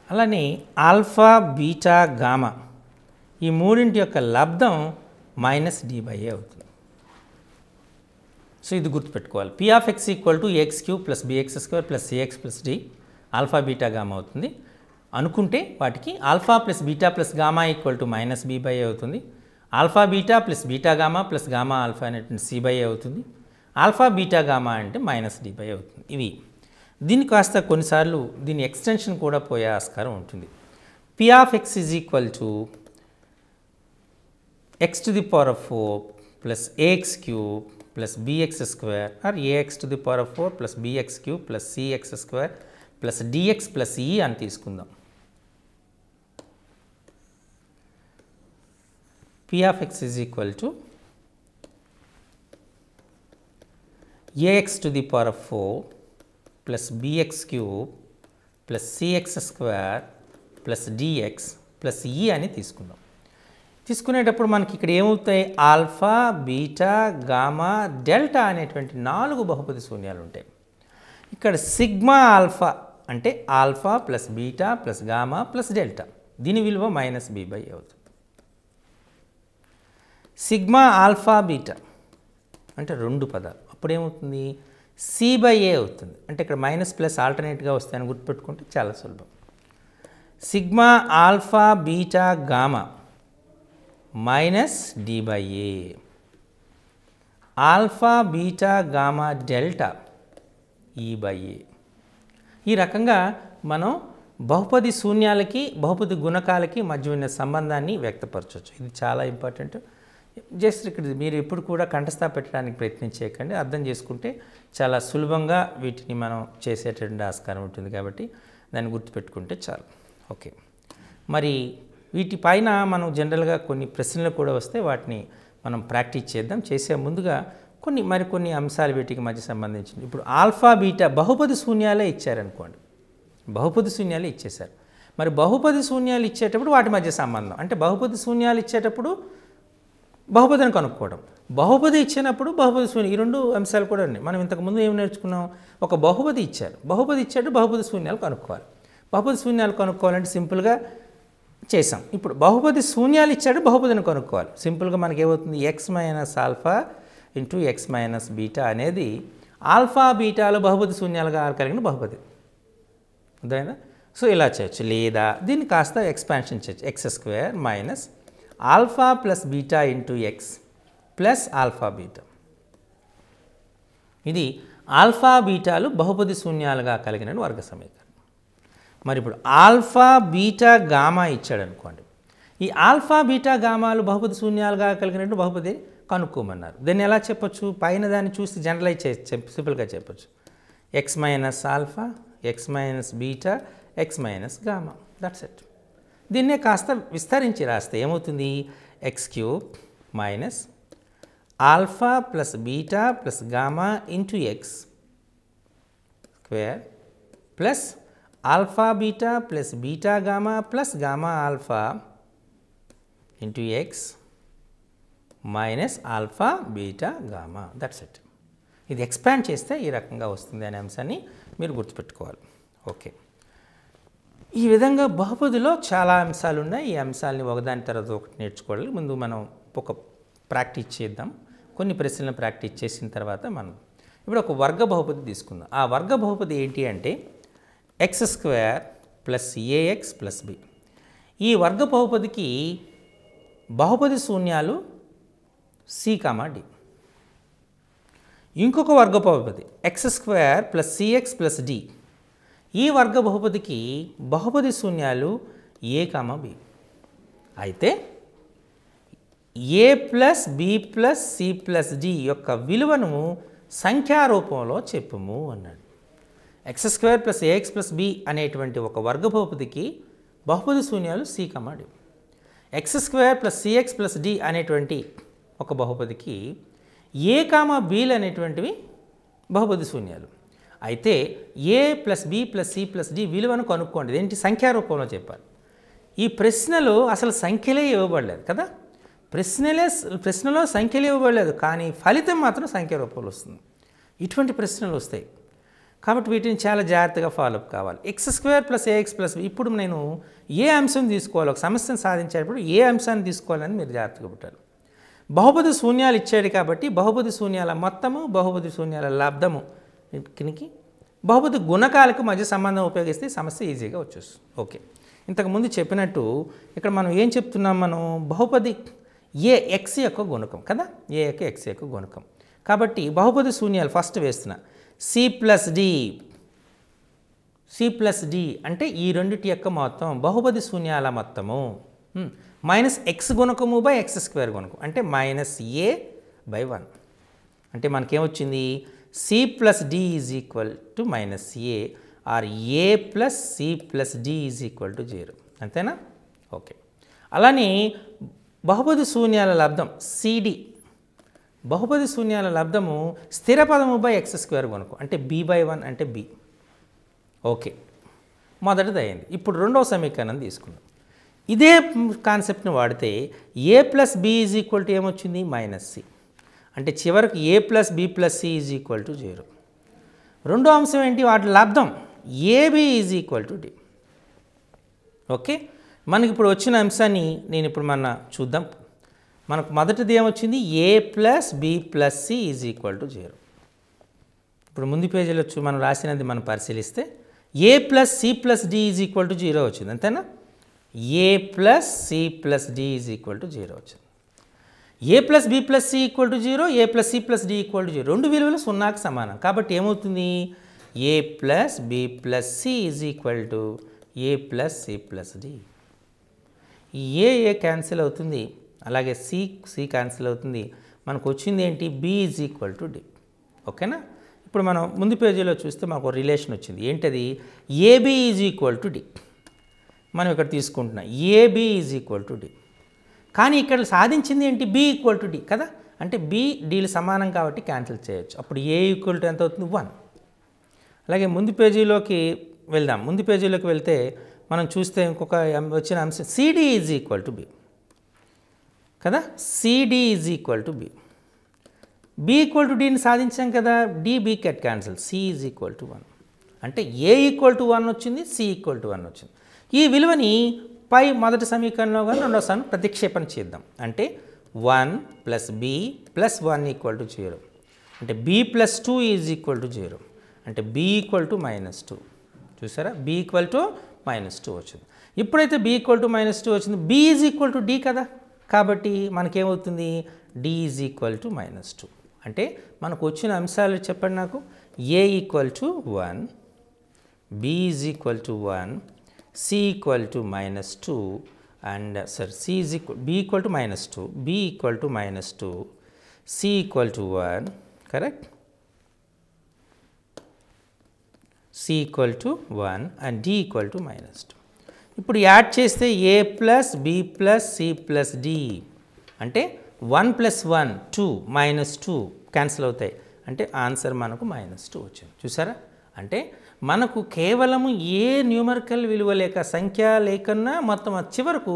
అలానే ఆల్ఫా బీటా గామా ఈ మూడింటి యొక్క లబ్ధం మైనస్ డి బై ఏ అవుతుంది. సో ఇది గుర్తుపెట్టుకోవాలి. P of x equal to a x cube plus bx square plus CX plus d alpha beta gamma అవుతుంది అనుకుంటే వాటికి alpha plus beta plus gamma equal to minus b by a అవుతుంది. Alpha beta plus beta gamma plus gamma alpha అనేటువంటి c by a అవుతుంది. Alpha beta gamma అంటే minus d by అవుతుంది. ఇవి దీన్ని కాస్త కొన్నిసార్లు దీని ఎక్స్టెన్షన్ కూడా పోయే ఆస్కారం ఉంటుంది. P of x is equal to x to the power of 4 plus AX cube plus bx square or ax to the power of 4 plus bx cube plus cx square plus dx plus e అని తీసుకుందాం. P of x is equal to ax to the power of 4 plus bx cube plus cx square plus dx plus e అని తీసుకుందాం. తీసుకునేటప్పుడు మనకి ఇక్కడ ఏమవుతాయి? Alpha beta gamma delta అనేటువంటి 4 బహుపది శూన్యాలు ఉంటాయి. ఇక్కడ సిగ్మా ఆల్ఫా అంటే alpha plus beta plus gamma plus delta, దీని విలువ మైనస్ బి బై అవుతుంది. సిగ్మా ఆల్ఫా బీటా అంటే 2 పదాలు. అప్పుడు ఏమవుతుంది? C/A అవుతుంది. అంటే ఇక్కడ మైనస్ ప్లస్ ఆల్టర్నేట్గా వస్తాయని గుర్తుపెట్టుకుంటే చాలా సులభం. Sigma alpha beta gamma minus D/A alpha beta gamma delta E/A. ఈ రకంగా మనం బహుపది శూన్యాలకి బహుపది గుణకాలకి మధ్య ఉన్న సంబంధాన్ని వ్యక్తపరచవచ్చు. ఇది చాలా ఇంపార్టెంట్. జస్ట్ ఇక్కడ మీరు ఎప్పుడు కూడా కంఠస్థ పెట్టడానికి ప్రయత్నం చేయకండి. అర్థం చేసుకుంటే చాలా సులభంగా వీటిని మనం చేసేటువంటి ఆస్కారం ఉంటుంది కాబట్టి దాన్ని గుర్తుపెట్టుకుంటే చాలు. ఓకే, మరి వీటిపైన మనం జనరల్గా కొన్ని ప్రశ్నలు కూడా వస్తే వాటిని మనం ప్రాక్టీస్ చేద్దాం. చేసే ముందుగా మరికొన్ని అంశాలు వీటికి మధ్య సంబంధించింది. ఇప్పుడు ఆల్ఫా బీటా బహుపది శూన్యాలే ఇచ్చారనుకోండి, బహుపది శూన్యాలు ఇచ్చేశారు. మరి బహుపది శూన్యాలు ఇచ్చేటప్పుడు వాటి మధ్య సంబంధం అంటే బహుపది శూన్యాలు ఇచ్చేటప్పుడు బహుపదిని కనుక్కోవడం, బహుపది ఇచ్చినప్పుడు బహుపది శూన్యం, ఈ 2 అంశాలు కూడా ఉన్నాయి. మనం ఇంతకుముందు ఏం నేర్చుకున్నాం? ఒక బహుపది ఇచ్చారు, బహుపది ఇచ్చాడు, బహుపది శూన్యాలు కనుక్కోవాలి. బహుపది శూన్యాలు కనుక్కోవాలంటే సింపుల్గా చేసాం. ఇప్పుడు బహుపది శూన్యాలు ఇచ్చాడు, బహుపదిని కనుక్కోవాలి. సింపుల్గా మనకి ఏమవుతుంది? X minus alpha into X minus beta అనేది ఆల్ఫా బీటాలు బహుపది శూన్యాలుగా కలిగిన బహుపది. అర్థమైందా? సో ఇలా చేయొచ్చు. లేదా దీన్ని కాస్త ఎక్స్పాన్షన్ చేయొచ్చు. x² minus alpha plus beta into X plus alpha beta. ఇది ఆల్ఫా బీటాలు బహుపది శూన్యాలుగా కలిగిన వర్గ సమీకరణం. మరి ఇప్పుడు ఆల్ఫా బీటా గామా ఇచ్చాడు అనుకోండి. ఈ ఆల్ఫా బీటా గామాలు బహుపది శూన్యాలుగా కలిగినట్టు బహుపది కనుక్కోమన్నారు. దీన్ని ఎలా చెప్పొచ్చు? పైన దాన్ని చూసి జనరలైజ్ సింపుల్గా చెప్పొచ్చు. X minus alpha X minus beta X minus gamma, that's it. దీన్నే కాస్త విస్తరించి రాస్తే ఏమవుతుంది? x³ minus alpha plus beta plus gamma into X square plus alpha beta plus beta gamma plus gamma alpha into X minus alpha beta gamma, that's it. ఇది expand చేస్తే ఈ రకంగా వస్తుంది అనే అంశాన్ని మీరు గుర్తుపెట్టుకోవాలి. ఓకే, ఈ విధంగా బహుపదిలో చాలా అంశాలు ఉన్నాయి. ఈ అంశాలని ఒకదాని తర్వాత ఒకటి నేర్చుకోవాలి. ముందు మనం ఒక ప్రాక్టీస్ చేద్దాం. కొన్ని ప్రశ్నలను ప్రాక్టీస్ చేసిన తర్వాత మనం ఇప్పుడు ఒక వర్గ బహుపది తీసుకుందాం. ఆ వర్గ బహుపది ఏంటి అంటే x² plus AX plus B. ఈ వర్గ బహుపదికి బహుపది శూన్యాలు C, D. ఇంకొక వర్గ బహుపది x² plus CX plus D. ఈ వర్గ బహుపదికి బహుపది శూన్యాలు A, B. అయితే A plus B plus C plus D యొక్క విలువను సంఖ్యారూపంలో చెప్పుము అన్నాడు. x² plus AX plus B అనేటువంటి ఒక వర్గ బహుపదికి బహుపది శూన్యాలు C, D. x² plus CX plus D అనేటువంటి ఒక బహుపదికి A, Bలు అనేటువంటివి బహుపది శూన్యాలు. అయితే A plus B plus C plus D విలువను కనుక్కోండి. ఏంటి? సంఖ్యారూపంలో చెప్పాలి. ఈ ప్రశ్నలో అసలు సంఖ్యలే ఇవ్వబడలేదు కదా, ప్రశ్నలో సంఖ్యలు ఇవ్వబడలేదు, కానీ ఫలితం మాత్రం సంఖ్య రూపంలో వస్తుంది. ఇటువంటి ప్రశ్నలు వస్తాయి కాబట్టి వీటిని చాలా జాగ్రత్తగా ఫాలోఅప్ కావాలి. x² plus AX plus B. ఇప్పుడు నేను ఏ అంశం తీసుకోవాలి, ఒక సమస్యను సాధించేటప్పుడు ఏ అంశాన్ని తీసుకోవాలని మీరు జాగ్రత్తగా పెట్టాలి. బహుపది శూన్యాలు ఇచ్చాడు కాబట్టి బహుపది శూన్యాల మొత్తము బహుపది శూన్యాల లబ్ధము బహుపది గుణకాలకు మధ్య సంబంధం ఉపయోగిస్తే సమస్య ఈజీగా వచ్చేస్తుంది. ఓకే, ఇంతకుముందు చెప్పినట్టు ఇక్కడ మనం ఏం చెప్తున్నాం? మనం బహుపది x యొక్క గుణకం కదా, x యొక్క గుణకం. కాబట్టి బహుపది శూన్యాలు ఫస్ట్ వేస్తున్నా. C ప్లస్ D అంటే ఈ రెండిటి యొక్క మొత్తం బహుపది శూన్యాల మొత్తము మైనస్ x గుణకము బై x² గుణకం అంటే -a/1. అంటే మనకేమొచ్చింది? C plus D is equal to -a or A plus C plus D is equal to 0. అంతేనా? ఓకే, అలానే బహుపది శూన్యాల లబ్ధం CD, బహుపది శూన్యాల లబ్ధము స్థిర పదము బై x² గుణకం అంటే b/1 అంటే b. ఓకే, మొదటిది అయింది. ఇప్పుడు రెండవ సమీకరణం తీసుకుందాం. ఇదే కాన్సెప్ట్ని వాడితే A plus B is equal to ఏమొచ్చింది? -c. అంటే చివరికి A plus B plus C is equal to 0. రెండో అంశం ఏంటి? వాటి లబ్ధం AB is equal to D. Okay, మనకి ఇప్పుడు వచ్చిన అంశాన్ని నేను ఇప్పుడు చూద్దాం. మనకు మొదటిది ఏమొచ్చింది a plus b plus c is equal to 0. ఇప్పుడు ముందు పేజీలో మనం రాసినది మనం పరిశీలిస్తే a plus c plus d is equal to 0 వచ్చింది, అంతేనా? a plus c plus d is equal to 0 వచ్చింది. a plus b plus c equal to 0, a plus c plus d equal to 0, రెండు విలువలు 0కి సమానం. కాబట్టి ఏమవుతుంది? a plus b plus c is equal to a plus c plus d. ఈ a cancel అవుతుంది, అలాగే c క్యాన్సిల్ అవుతుంది. మనకు వచ్చింది ఏంటి? b is equal to d. ఓకేనా? ఇప్పుడు మనం ముందు పేజీలో చూస్తే మాకు రిలేషన్ వచ్చింది. ఏంటది? ab is equal to d. మనం ఇక్కడ తీసుకుంటున్నాం ab is equal to d. కానీ ఇక్కడ సాధించింది ఏంటి? b ఈక్వల్ టు d కదా. అంటే b dలు సమానం కాబట్టి క్యాన్సిల్ చేయొచ్చు. అప్పుడు a ఈక్వల్ టు ఎంత అవుతుంది? 1. అలాగే ముందు పేజీలోకి వెళ్దాం. ముందు పేజీలోకి వెళ్తే మనం చూస్తే ఇంకొక వచ్చిన అంశం cd is equal to b కదా. cd is equal to b. b equal to dని సాధించాం కదా. d b get cancel, c is equal to 1. అంటే a ఈక్వల్ టు 1 వచ్చింది, c ఈక్వల్ టు 1 వచ్చింది. ఈ విలువని పై మొదటి సమీకరణంలో కానీ రెండవ సమీకరణం ప్రతిక్షేపణ చేద్దాం. అంటే 1 plus b plus 1 equal to 0. అంటే b plus 2 is equal to 0. అంటే b ఈక్వల్ టు -2. చూసారా? b ఈక్వల్ టు -2 వచ్చింది. ఇప్పుడైతే b ఈక్వల్ టు -2 వచ్చింది, b is equal to d కదా. కాబట్టి మనకేమవుతుంది? d is equal to -2. అంటే మనకు వచ్చిన అంశాలు చెప్పండి నాకు. a equal to 1, b is equal to 1, c equal to -2 and c is equal b equal to -2, b equal to -2, c equal to 1, correct? c equal to 1 and d equal to -2. ఇప్పుడు add చేస్తే a plus b plus c plus d అంటే 1 plus 1 2 -2 cancel అవుతాయి. అంటే answer మనకు -2 వచ్చింది. చూసారా? అంటే మనకు కేవలము ఏ న్యూమరికల్ విలువ లేక సంఖ్య లేకన్నా మొత్తం చివరకు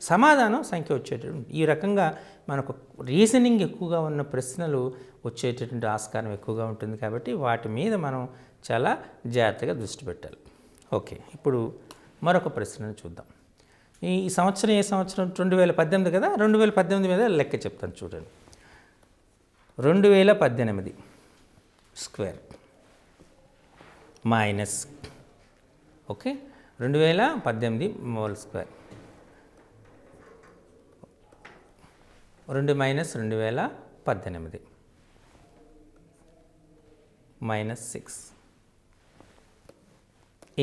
సమాధానం సంఖ్య వచ్చేటటువంటి ఈ రకంగా మనకు రీజనింగ్ ఎక్కువగా ఉన్న ప్రశ్నలు వచ్చేటటువంటి ఆస్కారం ఎక్కువగా ఉంటుంది. కాబట్టి వాటి మీద మనం చాలా జాగ్రత్తగా దృష్టి పెట్టాలి. ఓకే, ఇప్పుడు మరొక ప్రశ్నను చూద్దాం. ఈ సంవత్సరం ఏ సంవత్సరం? 2018 కదా. 2018 మీద లెక్క చెప్తాను చూడండి. 2018 square minus, okay, 2018 whole square 2 minus 2018 -6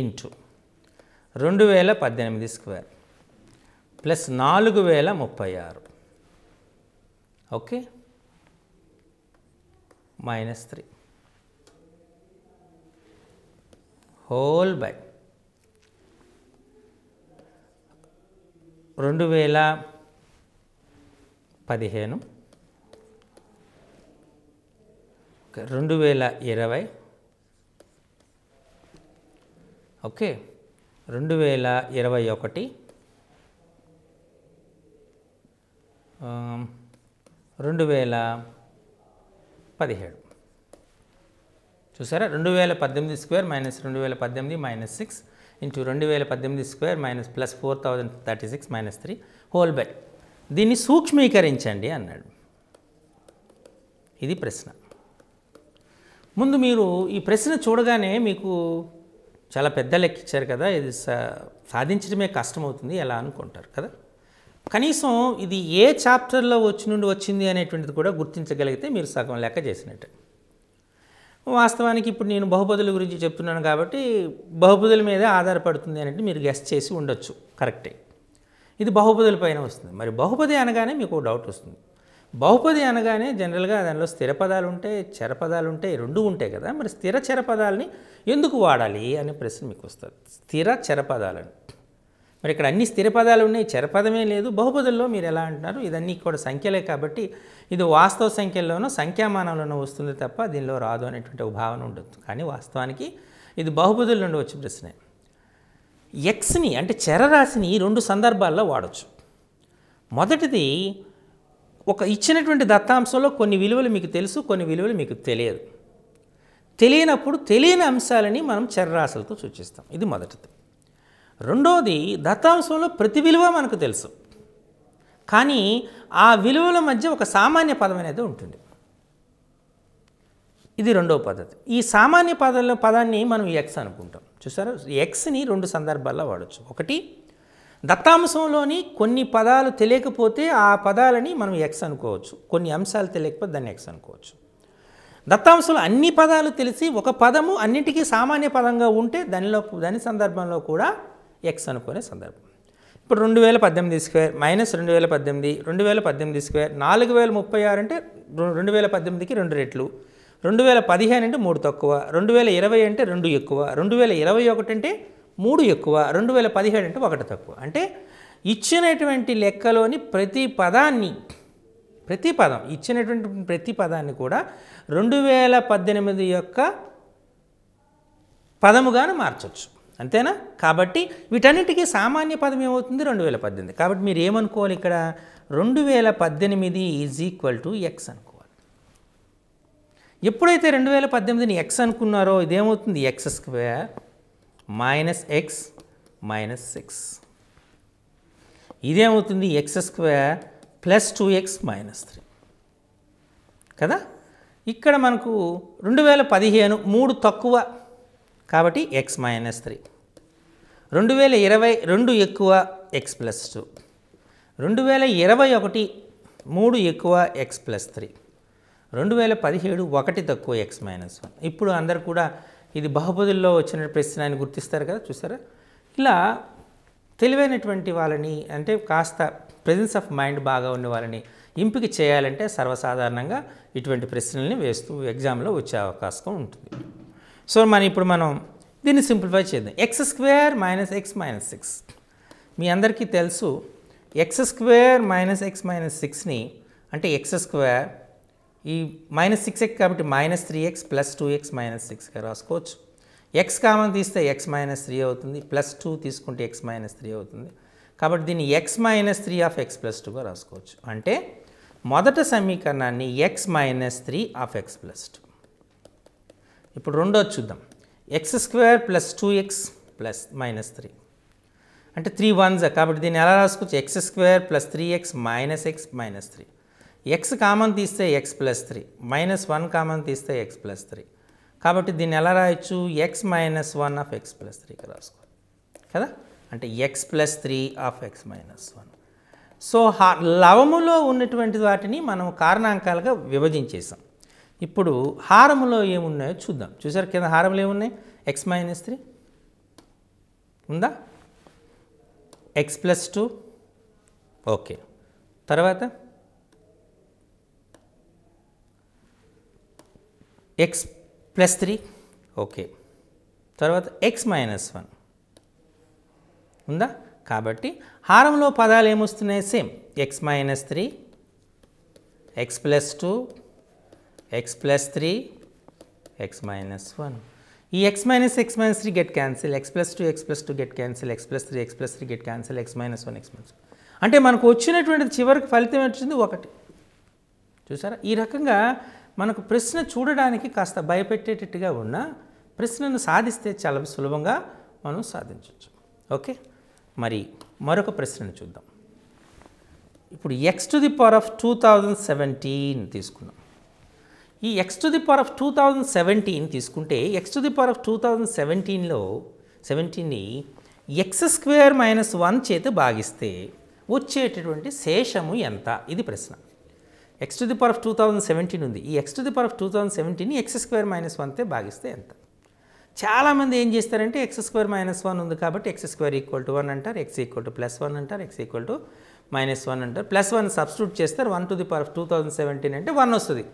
into 2018 square plus 4036, okay, -3 whole by 2015 2020, okay, 2021 2017. చూసారా? 2018 square minus 2018 -6 into 2018 square minus plus 4036 -3 whole by. దీన్ని సూక్ష్మీకరించండి అన్నాడు. ఇది ప్రశ్న. ముందు మీరు ఈ ప్రశ్న చూడగానే మీకు చాలా పెద్ద లెక్క ఇచ్చారు కదా, ఇది సాధించడమే కష్టమవుతుంది ఎలా అనుకుంటారు కదా. కనీసం ఇది ఏ చాప్టర్లో వచ్చింది అనేటువంటిది కూడా గుర్తించగలిగితే మీరు సగం లెక్క చేసినట్టే. వాస్తవానికి ఇప్పుడు నేను బహుపదుల గురించి చెప్తున్నాను కాబట్టి బహుపదుల మీదే ఆధారపడుతుంది అనేది మీరు గెస్ చేసి ఉండొచ్చు, కరెక్టే. ఇది బహుపదుల పైన వస్తుంది. మరి బహుపది అనగానే మీకు డౌట్ వస్తుంది. బహుపది అనగానే జనరల్గా దానిలో స్థిర పదాలు ఉంటాయి, చర పదాలు ఉంటాయి, రెండు ఉంటాయి కదా. మరి స్థిర చర పదాలని ఎందుకు వాడాలి అనే ప్రశ్న మీకు వస్తుంది. స్థిర చర పదాలని మరి ఇక్కడ అన్ని స్థిర పదాలు ఉన్నాయి, చరపదమే లేదు. బహుపదుల్లో మీరు ఎలా అంటున్నారు? ఇదన్నీ కూడా సంఖ్యలే కాబట్టి ఇది వాస్తవ సంఖ్యల్లోనూ సంఖ్యామానంలోనూ వస్తుంది తప్ప దీనిలో రాదు అనేటువంటి ఒక భావన ఉండొచ్చు. కానీ వాస్తవానికి ఇది బహుపదుల నుండి వచ్చే ప్రశ్నే. ఎక్స్ని అంటే చరరాశిని రెండు సందర్భాల్లో వాడచ్చు. మొదటిది, ఒక ఇచ్చినటువంటి దత్తాంశంలో కొన్ని విలువలు మీకు తెలుసు, కొన్ని విలువలు మీకు తెలియదు. తెలియనప్పుడు తెలియని అంశాలని మనం చరరాశులతో సూచిస్తాం. ఇది మొదటిది. రెండోది, దత్తాంశంలో ప్రతి విలువ మనకు తెలుసు కానీ ఆ విలువల మధ్య ఒక సామాన్య పదం అనేది ఉంటుంది. ఇది రెండవ పద్ధతి. ఈ సామాన్య పదాన్ని మనం ఎక్స్ అనుకుంటాం. చూసారా, ఎక్స్ని రెండు సందర్భాల్లో వాడచ్చు. ఒకటి, దత్తాంశంలోని కొన్ని పదాలు తెలియకపోతే ఆ పదాలని మనం ఎక్స్ అనుకోవచ్చు, కొన్ని అంశాలు తెలియకపోతే దాన్ని ఎక్స్ అనుకోవచ్చు. దత్తాంశంలో అన్ని పదాలు తెలిసి ఒక పదము అన్నిటికీ సామాన్య పదంగా ఉంటే దాని సందర్భంలో కూడా ఎక్స్ అనుకునే సందర్భం. ఇప్పుడు 2018 స్క్వేర్ మైనస్ 2018, 2018 స్క్వేర్ 4036 అంటే 2018కి 2 రెట్లు, 2015 అంటే 3 తక్కువ, 2020 అంటే 2 ఎక్కువ, 2021 అంటే 3 ఎక్కువ, 2017 అంటే 1 తక్కువ. అంటే ఇచ్చినటువంటి లెక్కలోని ప్రతి పదం ఇచ్చినటువంటి ప్రతి పదాన్ని కూడా 2018 యొక్క పదముగాను మార్చవచ్చు. అంతేనా? కాబట్టి వీటన్నిటికీ సామాన్య పదం ఏమవుతుంది? 2018. కాబట్టి మీరు ఏమనుకోవాలి ఇక్కడ? 2018 ఈజ్ ఈక్వల్ టు ఎక్స్ అనుకోవాలి. ఎప్పుడైతే 2018ని ఎక్స్ అనుకున్నారో ఇదేమవుతుంది? X square minus x minus 6. ఇదేమవుతుంది? X square plus 2x minus 3 కదా. ఇక్కడ మనకు 2015 3 తక్కువ కాబట్టి ఎక్స్ మైనస్ 3, 2020 2 ఎక్కువ ఎక్స్ ప్లస్ 2, 2021 3 ఎక్కువ ఎక్స్ ప్లస్ 3, 2017 1 తక్కువ ఎక్స్ మైనస్ 1. ఇప్పుడు అందరు కూడా ఇది బహుపదుల్లో వచ్చిన ప్రశ్న అని గుర్తిస్తారు కదా, చూసారా. ఇలా తెలివైనటువంటి వాళ్ళని, అంటే కాస్త ప్రెజెన్స్ ఆఫ్ మైండ్ బాగా ఉన్న వాళ్ళని ఎంపిక చేయాలంటే సర్వసాధారణంగా ఇటువంటి ప్రశ్నల్ని వేస్తూ ఎగ్జామ్లో వచ్చే అవకాశం ఉంటుంది. సో ఇప్పుడు మనం దీన్ని సింప్లిఫై చేద్దాం. X square minus x minus 6. మీ అందరికీ తెలుసు x square minus x minus 6ని అంటే ఎక్స్ స్క్వేర్ ఈ మైనస్ 6x కాబట్టి minus 3x plus 2x minus 6గా రాసుకోవచ్చు. ఎక్స్ కామన్ తీస్తే ఎక్స్ మైనస్ 3 అవుతుంది, ప్లస్ 2 తీసుకుంటే ఎక్స్ మైనస్ 3 అవుతుంది. కాబట్టి దీన్ని x minus 3 of x plus 2గా రాసుకోవచ్చు. అంటే మొదటి సమీకరణాన్ని x minus 3 of x plus 2. ఇప్పుడు రెండోది చూద్దాం. X square plus 2x plus minus 3 అంటే 3 1s కాబట్టి దీన్ని ఎలా రాసుకోవచ్చు? X square plus 3x minus x minus 3. X common తీస్తే ఎక్స్ ప్లస్ 3, మైనస్ 1 కామన్ తీస్తే ఎక్స్ ప్లస్ 3. కాబట్టి దీన్ని ఎలా రాయొచ్చు? X minus 1 of x plus 3గా రాసుకోవాలి కదా. అంటే x plus 3 of x minus 1. So లవములో ఉన్నటువంటి వాటిని మనం కారణాంకాలుగా విభజించేసాం. ఇప్పుడు హారములో ఏమున్నాయో చూద్దాం. చూసారు కింద హారములు ఏమున్నాయి? ఎక్స్ మైనస్ 3 ఉందా, ఎక్స్ ప్లస్ 2 ఓకే, తర్వాత ఎక్స్ ప్లస్ 3 ఓకే, తర్వాత ఎక్స్ మైనస్ 1 ఉందా. కాబట్టి హారంలో పదాలు ఏమొస్తున్నాయి? Same x minus 3, x plus 2, x plus 3, x minus 1. ఈ x minus 3 get cancel, x plus 2 get cancel, x plus 3 get cancel, x minus 1 x minus 1. అంటే మనకు వచ్చినటువంటి చివరికి ఫలితం వచ్చింది 1. చూసారా. ఈ రకంగా మనకు ప్రశ్న చూడడానికి కాస్త భయపెట్టేటట్టుగా ఉన్న ప్రశ్నను సాధిస్తే చాలా సులభంగా మనం సాధించవచ్చు. ఓకే, మరి మరొక ప్రశ్నను చూద్దాం. ఇప్పుడు x to the power of 2017 తీసుకున్నాం. ఈ x to the power of 2017 తీసుకుంటే x to the power of 2017ని ఎక్స్ స్క్వేర్ మైనస్ 1 చేత భాగిస్తే వచ్చేటటువంటి శేషము ఎంత? ఇది ప్రశ్న. X to the power of 2017 ఉంది. ఈ x to the power of 2017ని ఎక్స్ స్క్వేర్ మైనస్ 1తో భాగిస్తే ఎంత? చాలామంది ఏం చేస్తారంటే ఎక్స్ స్క్వేర్ మైనస్ 1 ఉంది కాబట్టి ఎక్స్ స్క్వేర్ ఈక్వల్ టు 1 అంటారు, ఎక్స్ ఈక్వల్ టు ప్లస్ 1 అంటారు, ఎక్స్ ఈక్వల్ టు మైనస్ 1 అంటారు. ప్లస్ 1 సబ్స్టిట్యూట్ చేస్తారు, 1 టు ది పవర్ ఆఫ్ 2017 అంటే 1 వస్తుంది.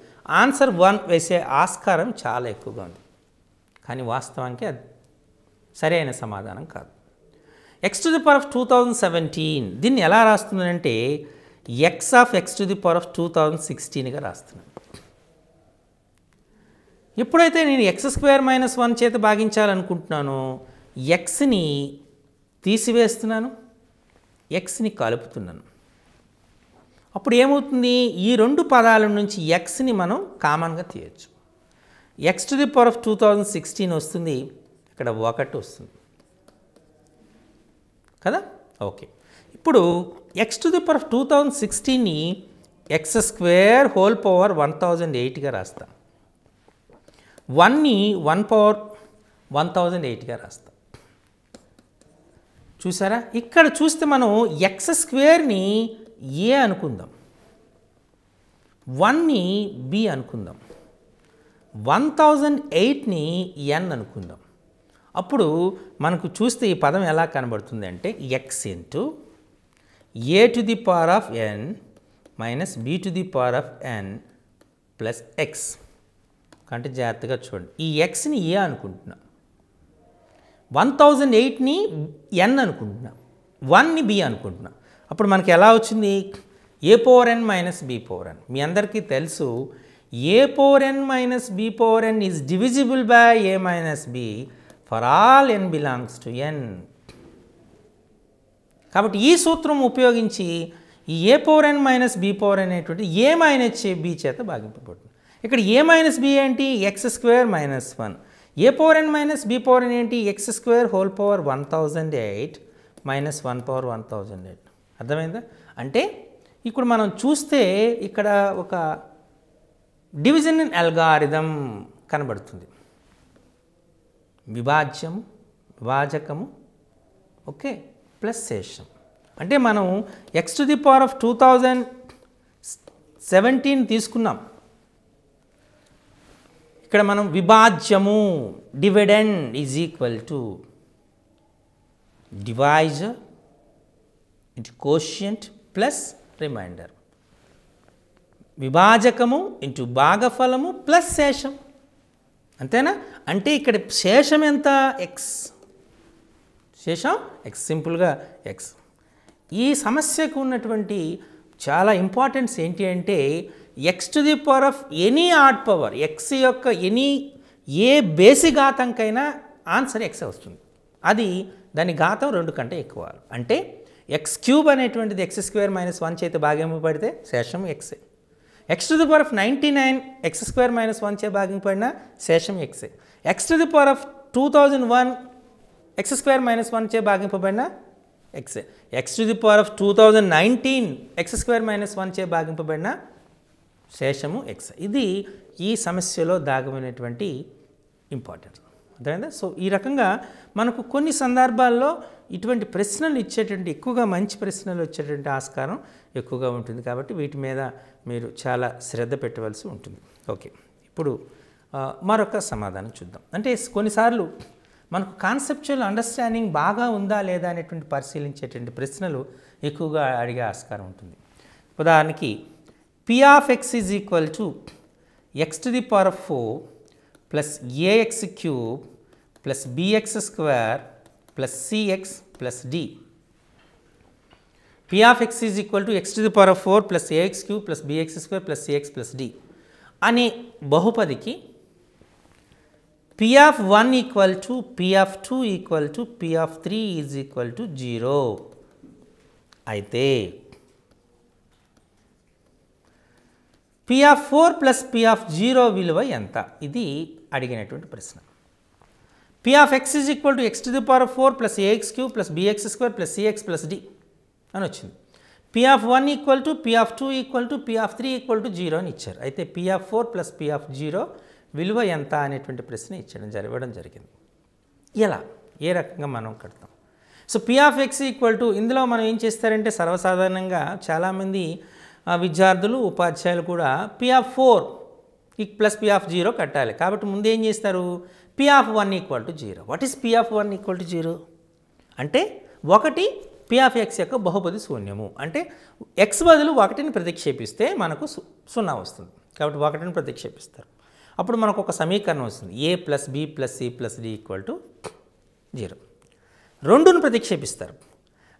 ఆన్సర్ 1 వేసే ఆస్కారం చాలా ఎక్కువగా ఉంది. కానీ వాస్తవానికి అది సరైన సమాధానం కాదు. X to the power of 2017 దీన్ని ఎలా రాస్తున్నానంటే x of x to the power of 2016గా రాస్తున్నాను. ఎప్పుడైతే నేను ఎక్స్ స్క్వేర్ మైనస్ 1 చేత భాగించాలనుకుంటున్నానో ఎక్స్ని తీసివేస్తున్నాను, ఎక్స్ని కలుపుతున్నాను. అప్పుడు ఏమవుతుంది? ఈ రెండు పదాల నుంచి ఎక్స్ని మనం కామన్గా తీయచ్చు. X to the power of 2016 వస్తుంది, ఇక్కడ 1 వస్తుంది కదా. ఓకే, ఇప్పుడు x to the power of 2016ని ఎక్స్ స్క్వేర్ హోల్ పవర్ 1008గా రాస్తాం. 1ని 1 పవర్ 1008గా రాస్తాం. చూసారా, ఇక్కడ చూస్తే మనం ఎక్స్ స్క్వేర్ని ఏ అనుకుందాం, 1ని బి అనుకుందాం, 1008ని ఎన్ అనుకుందాం. అప్పుడు మనకు చూస్తే ఈ పదం ఎలా కనబడుతుంది అంటే x into a to the power of n minus b to the power of n plus x. అంటే జాగ్రత్తగా చూడండి, ఈ ఎక్స్ని ఏ అనుకుంటున్నాం, 1008ని ఎన్ అనుకుంటున్నాం, 1ని బి అనుకుంటున్నాం. అప్పుడు మనకి ఎలా వచ్చింది, a power n minus b power n. మీ అందరికీ తెలుసు a power n minus b power n is divisible by a minus b for all n belongs to n. కాబట్టి ఈ సూత్రం ఉపయోగించి ఈ a power n minus b power n అనేటువంటి a minus b చేత భాగింపబడుతుంది. ఇక్కడ ఏ మైనస్ బి ఏంటి, x square minus 1. A power n minus b power n ఏంటి, x square whole power 1008 minus 1 power 1008. అర్థమైందా? అంటే ఇప్పుడు మనం చూస్తే ఇక్కడ ఒక డివిజన్ అల్గారిథం కనబడుతుంది. విభాజ్యము, విభాజకము, ఓకే, ప్లస్ శేషం. అంటే మనం x to the power of 2017 తీసుకున్నాం. ఇక్కడ మనం విభాజ్యము, dividend is equal to divisor into quotient plus remainder. విభాజకము ఇంటూ భాగఫలము ప్లస్ శేషం. అంతేనా? అంటే ఇక్కడ శేషం ఎంత, ఎక్స్. శేషం ఎక్స్, సింపుల్గా ఎక్స్. ఈ సమస్యకు ఉన్నటువంటి చాలా ఇంపార్టెన్స్ ఏంటి అంటే x to the power of any odd power, x యొక్క ఏ బేసి ఘాతంకైనా ఆన్సర్ ఎక్స్ వస్తుంది. అది దాని ఘాతం 2 కంటే ఎక్కువ. అంటే ఎక్స్ క్యూబ్ అనేటువంటిది ఎక్స్ స్క్వేర్ మైనస్ 1 చేత భాగింపబడితే శేషం ఎక్సే. X to the power of 99 x square minus 1 చే భాగింపబడిన శేషం ఎక్సే. X to the power of 2001 x square minus 1 చే భాగింపబడిన ఎక్సే. X to the power of 2019 x square minus 1 చే భాగింపబడిన శేషము ఎక్స్. ఇది ఈ సమస్యలో దాగమైనటువంటి ఇంపార్టెన్స్. అర్థమైందా? సో ఈ రకంగా మనకు కొన్ని సందర్భాల్లో ఇటువంటి ప్రశ్నలు ఇచ్చేటువంటి, ఎక్కువగా మంచి ప్రశ్నలు వచ్చేటువంటి ఆస్కారం ఎక్కువగా ఉంటుంది. కాబట్టి వీటి మీద మీరు చాలా శ్రద్ధ పెట్టవలసి ఉంటుంది. ఓకే, ఇప్పుడు మరొక సమాధానం చూద్దాం. అంటే కొన్నిసార్లు మనకు కాన్సెప్చువల్ అండర్స్టాండింగ్ బాగా ఉందా లేదా అనేటువంటి పరిశీలించేటువంటి ప్రశ్నలు ఎక్కువగా అడిగే ఆస్కారం ఉంటుంది. ఉదాహరణకి p of x is equal to x to the power of 4 plus AX cube plus bx square plus CX plus d. P of x is equal to x to the power of 4 plus AX cube plus bx square plus CX plus d అనే బహుపదికి p of 1 equal to p of 2 equal to p of 3 is equal to 0 అయితే p of 4 plus p of 0 విలువ ఎంత? ఇది అడిగినటువంటి ప్రశ్న. P of x is equal to x to the power of 4 plus AX cube plus bx square plus CX plus d అని వచ్చింది. P of 1 equal to p of 2 equal to p of 3 equal to 0 అని ఇచ్చారు. అయితే p of 4 plus p of 0 విలువ ఎంత అనేటువంటి ప్రశ్న ఇవ్వడం జరిగింది. ఎలా, ఏ రకంగా మనం కడతాం? So P of x equal to, ఇందులో మనం ఏం చేస్తారంటే సర్వసాధారణంగా చాలామంది విద్యార్థులు, ఉపాధ్యాయులు కూడా P of 4 plus p of 0 కట్టాలి. కాబట్టి ముందు ఏం చేస్తారు, P of 1 equal to 0. What is P of 1 equal to 0 అంటే 1 పి ఆఫ్ ఎక్స్ యొక్క బహుపది శూన్యము. అంటే ఎక్స్ బదులు 1ని ప్రతిక్షేపిస్తే మనకు 0 వస్తుంది. కాబట్టి 1ని ప్రతిక్షేపిస్తారు. అప్పుడు మనకు ఒక సమీకరణం వస్తుంది, a plus b plus c plus d equal to 0. 2ను ప్రతిక్షేపిస్తారు,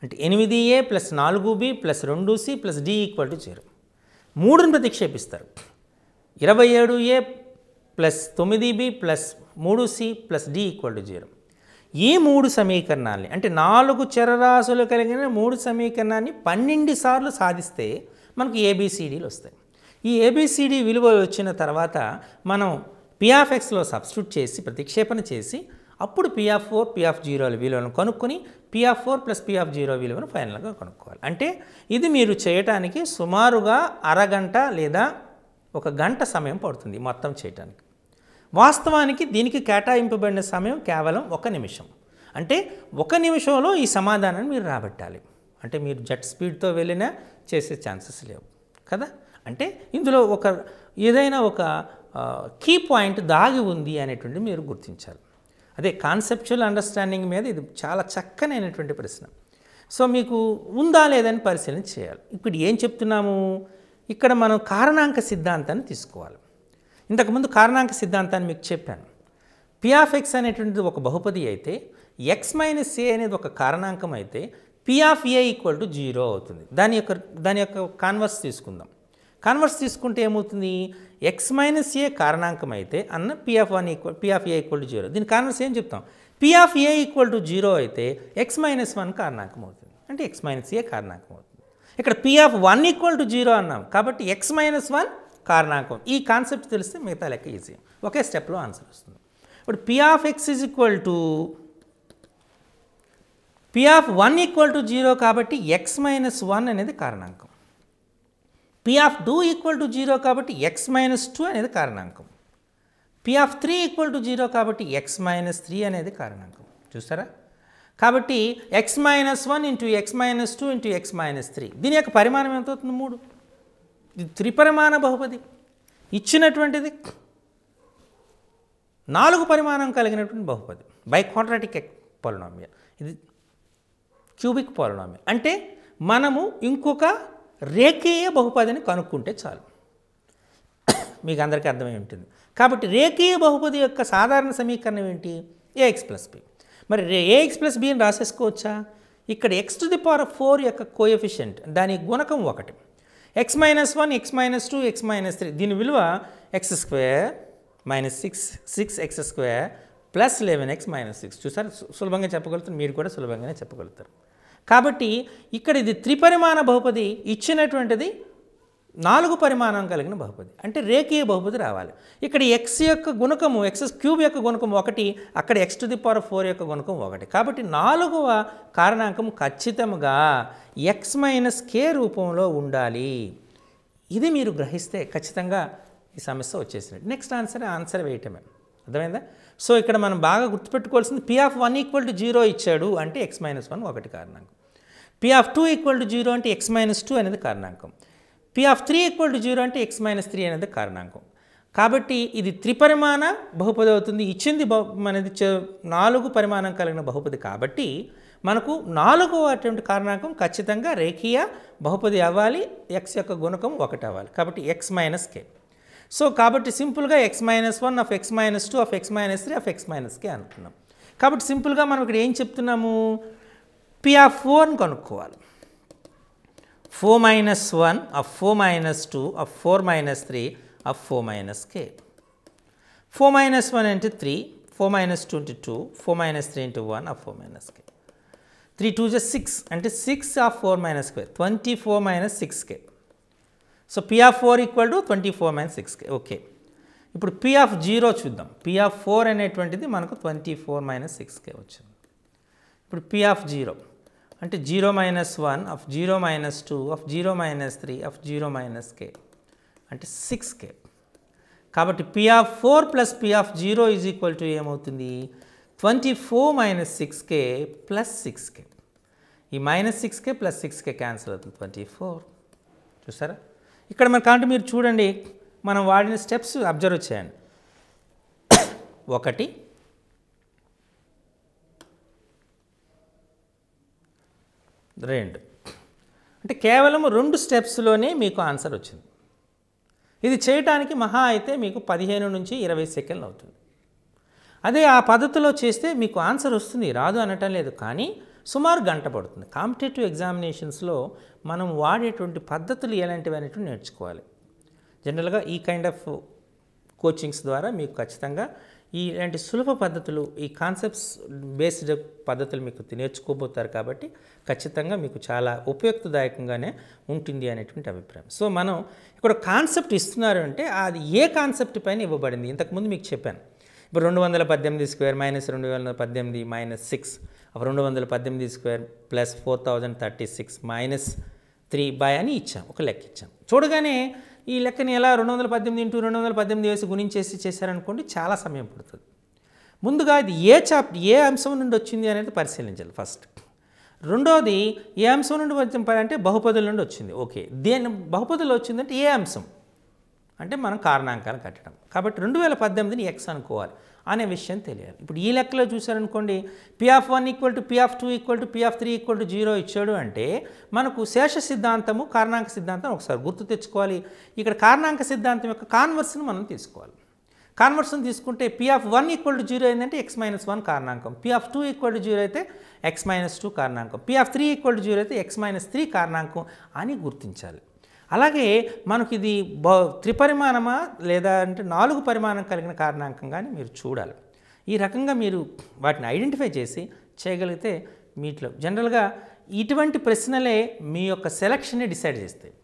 అంటే 8a plus 4b plus 2c plus d equal to 0. 3ను ప్రతిక్షేపిస్తారు, 27a plus 9b plus 3c plus d equal to 0. ఈ 3 సమీకరణాలని, అంటే 4 చరరాశులు కలిగిన 3 సమీకరణాన్ని 12 సార్లు సాధిస్తే మనకు ఏబిసిడీలు వస్తాయి. ఈ ఏబిసిడి విలువ వచ్చిన తర్వాత మనం పి ఆఫ్ ఎక్స్లో సబ్స్టిట్యూట్ చేసి ప్రతిక్షేపణ చేసి అప్పుడు P4 P0 విలువలను కనుక్కొని P4 + P0 విలువను ఫైనల్గా కనుక్కోవాలి. అంటే ఇది మీరు చేయటానికి సుమారుగా అరగంట లేదా ఒక గంట సమయం పడుతుంది మొత్తం చేయటానికి. వాస్తవానికి దీనికి కేటాయింపబడిన సమయం కేవలం 1 నిమిషం. అంటే 1 నిమిషంలో ఈ సమాధానాన్ని మీరు రాబట్టాలి. అంటే మీరు జెట్ స్పీడ్తో వెళ్ళినా చేసే ఛాన్సెస్ లేవు కదా. అంటే ఇందులో ఏదైనా ఒక కీ పాయింట్ దాగి ఉంది అనేటువంటిది మీరు గుర్తించాలి. అదే కాన్సెప్చువల్ అండర్స్టాండింగ్ మీద ఇది చాలా చక్కనైనటువంటి ప్రశ్న. సో మీకు ఉందా లేదని పరిశీలన చేయాలి. ఇప్పుడు ఏం చెప్తున్నాము, ఇక్కడ మనం కారణాంక సిద్ధాంతాన్ని తీసుకోవాలి. ఇంతకుముందు కారణాంక సిద్ధాంతాన్ని మీకు చెప్పాను. P(x) అనేటువంటిది ఒక బహుపది అయితే x - a అనేది ఒక కారణాంకం అయితే P(a) = 0 అవుతుంది. దాని యొక్క కాన్వర్స్ తీసుకుందాం. కాన్వర్స్ తీసుకుంటే ఏమవుతుంది, x - a కారణాంకం అయితే అన్న P(a) = 0. దీని కాన్వర్స్ ఏం చెప్తాం, P(a) = 0 అయితే x - 1 కారణాంకం అవుతుంది. అంటే x - a కారణాంకం అవుతుంది. ఇక్కడ P(1 = 0 అన్నాం కాబట్టి x - 1 కారణాంకం. ఈ కాన్సెప్ట్ తెలిస్తే మిగతా లెక్క ఈజీ, ఒకే స్టెప్లో ఆన్సర్ వస్తుంది. ఇప్పుడు P(x) = P(1 = 0 కాబట్టి x - 1 అనేది కారణాంకం. P(2 = 0 కాబట్టి x - 2 అనేది కారణాంకం. P(3 = 0 కాబట్టి x - 3 అనేది కారణాంకం. చూసారా, కాబట్టి x - 1 × x - 2 × x - 3 దీని యొక్క పరిమాణం ఎంత అవుతుంది, 3. ఇది త్రిపరిమాణ బహుపది. ఇచ్చినటువంటిది 4 పరిమాణం కలిగినటువంటి బహుపది, బై క్వాడ్రాటిక్ పాలినామియల్. ఇది క్యూబిక్ పాలినామియల్. అంటే మనము ఇంకొక రేఖీయ బహుపదిని కనుక్కుంటే చాలు, మీకు అందరికీ అర్థమై ఉంటుంది. కాబట్టి రేఖీయ బహుపది యొక్క సాధారణ సమీకరణం ఏంటి, ax + b. మరి ax + bని రాసేసుకోవచ్చా, ఇక్కడ x⁴ యొక్క కోఎఫిషియంట్ దాని గుణకం 1, x - 1 x - 2 x - 3 దీని విలువ x² - 6x² + 11x - 6. చూసారు, సులభంగా చెప్పగలుగుతారు, మీరు కూడా సులభంగానే చెప్పగలుగుతారు. కాబట్టి ఇక్కడ ఇది త్రిపరిమాణ బహుపది, ఇచ్చినటువంటిది 4 పరిమాణం కలిగిన బహుపది, అంటే రేఖీయ బహుపది రావాలి. ఇక్కడ x యొక్క గుణకము x³ యొక్క గుణకం 1, అక్కడ x⁴ యొక్క గుణకం 1. కాబట్టి 4వ కారణాంకం ఖచ్చితంగా x - k రూపంలో ఉండాలి. ఇది మీరు గ్రహిస్తే ఖచ్చితంగా ఈ సమస్య వచ్చేసినట్టు. నెక్స్ట్ ఆన్సర్ వేయటమే, అర్థమైందా. సో ఇక్కడ మనం బాగా గుర్తుపెట్టుకోవాల్సింది P(1 = 0 ఇచ్చాడు అంటే x - 1 1 కారణాంకం. P(2 = 0 అంటే x - 2 అనేది కారణాంకం. P(3 = 0 అంటే x - 3 అనేది కారణాంకం. కాబట్టి ఇది త్రిపరిమాణ బహుపది అవుతుంది. ఇచ్చింది మనది 4 పరిమాణం కలిగిన బహుపది కాబట్టి మనకు 4వ అటువంటి కారణాంకం ఖచ్చితంగా రేఖీయ బహుపది అవ్వాలి, x యొక్క గుణకం 1 అవ్వాలి. కాబట్టి x - k. సో కాబట్టి సింపుల్గా x - 1 of x - 2 of x - 3 of x - k అనుకున్నాం. కాబట్టి సింపుల్గా మనం ఇక్కడ ఏం చెప్తున్నాము, P(4)ని కనుక్కోవాలి. 4 - 1 of 4 - 2 of 4 - 3 of 4 - k. 4 - 1 అంటే 3, 4 - 2 into 2, 4 - 3 into 1 of 4 - k. 3 2 is 6 అంటే 6 of 4 - k, 24 - 6k. So P(4) = 24 - 6k. Okay, ఇప్పుడు P(0) చూద్దాం. P(4) అనేటువంటిది మనకు 24 - 6k వచ్చింది. ఇప్పుడు P(0) అంటే 0 - 1 of 0 - 2 of 0 - 3 of 0 - k అంటే 6k. కాబట్టి P(4) + P(0) = ఏమవుతుంది, 24 - 6k + 6k. ఈ -6k + 6k క్యాన్సిల్ అవుతుంది, 24. చూసారా, ఇక్కడ మనకంటే మీరు చూడండి, మనం వాడిన స్టెప్స్ అబ్జర్వ్ చేయండి. 1 2 అంటే కేవలం 2 స్టెప్స్లోనే మీకు ఆన్సర్ వచ్చింది. ఇది చేయడానికి మహా అయితే మీకు 15 నుంచి 20 సెకండ్లు అవుతుంది. అదే ఆ పద్ధతిలో చేస్తే మీకు ఆన్సర్ వస్తుంది, రాదు అనటం లేదు, కానీ సుమారు గంట పడుతుంది. కాంపిటేటివ్ ఎగ్జామినేషన్స్లో మనం వాడేటువంటి పద్ధతులు ఎలాంటివి అనేటువంటి నేర్చుకోవాలి. జనరల్గా ఈ కైండ్ ఆఫ్ కోచింగ్స్ ద్వారా మీకు ఖచ్చితంగా ఇలాంటి సులభ పద్ధతులు, ఈ కాన్సెప్ట్స్ బేస్డ్ పద్ధతులు మీకు నేర్చుకోబోతారు. కాబట్టి ఖచ్చితంగా మీకు చాలా ఉపయుక్తదాయకంగానే ఉంటుంది అనేటువంటి అభిప్రాయం. సో మనం ఇక్కడ కాన్సెప్ట్ ఇస్తున్నారు అంటే అది ఏ కాన్సెప్ట్ పైన ఇవ్వబడింది, ఇంతకుముందు మీకు చెప్పాను. ఇప్పుడు 218 స్క్వేర్ మైనస్ 218 మైనస్ 6, అప్పుడు 218 స్క్వేర్ ప్లస్ 4036 మైనస్ 3 అని ఇచ్చాం, ఒక లెక్క ఇచ్చాం. చూడగానే ఈ లెక్కని ఎలా 218 ఇంటూ 218 వేసి గుణించేసి చేశారనుకోండి చాలా సమయం పడుతుంది. ముందుగా ఇది ఏ అంశం నుండి వచ్చింది అనేది పరిశీలించాలి ఫస్ట్. రెండోది ఏ అంశం నుండి వచ్చింది అంటే బహుపదుల నుండి వచ్చింది. ఓకే, దేని బహుపదులు వచ్చిందంటే ఏ అంశం అంటే మనం కారణాంకాలు కట్టడం. కాబట్టి 2018ని ఎక్స్ అనుకోవాలి అనే విషయం తెలియాలి. ఇప్పుడు ఈ లెక్కలో చూసారనుకోండి, P(1) = P(2) = P(3) = 0 ఇచ్చాడు అంటే మనకు శేష సిద్ధాంతము కారణాంక సిద్ధాంతం ఒకసారి గుర్తు తెచ్చుకోవాలి. ఇక్కడ కారణాంక సిద్ధాంతం యొక్క కాన్వర్స్ను మనం తీసుకోవాలి. కాన్వర్స్ని తీసుకుంటే P(1) = 0 అయిందంటే x-1 కారణాంకం, P(2) = 0 అయితే x-2 కారణాంకం, P(3) = 0 అయితే x-3 కారణాంకం అని గుర్తించాలి. అలాగే మనకు ఇది త్రిపరిమాణమా లేదా అంటే 4 పరిమాణం కలిగిన కారణాంకం కానీ మీరు చూడాలి. ఈ రకంగా మీరు వాటిని ఐడెంటిఫై చేసి చేయగలిగితే మీట్లో జనరల్గా ఇటువంటి ప్రశ్నలే మీ యొక్క సెలక్షన్ని డిసైడ్ చేస్తాయి.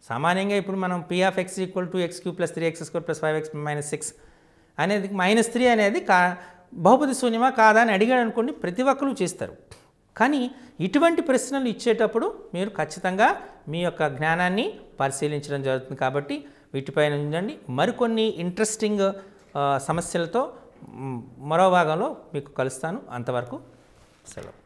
సామాన్యంగా ఇప్పుడు మనం P(x) = x³ + 3x² + 5x - 6 అనేది -3 అనేది బహుపది శూన్యమా కాదా అని అడిగాడు అనుకోండి, ప్రతి ఒక్కరు చేస్తారు. కానీ ఇటువంటి ప్రశ్నలు ఇచ్చేటప్పుడు మీరు ఖచ్చితంగా మీ యొక్క జ్ఞానాన్ని పరిశీలించడం జరుగుతుంది. కాబట్టి వీటిపైన ఉండండి. మరికొన్ని ఇంట్రెస్టింగ్ సమస్యలతో మరో భాగంలో మీకు కలుస్తాను. అంతవరకు సెలవు.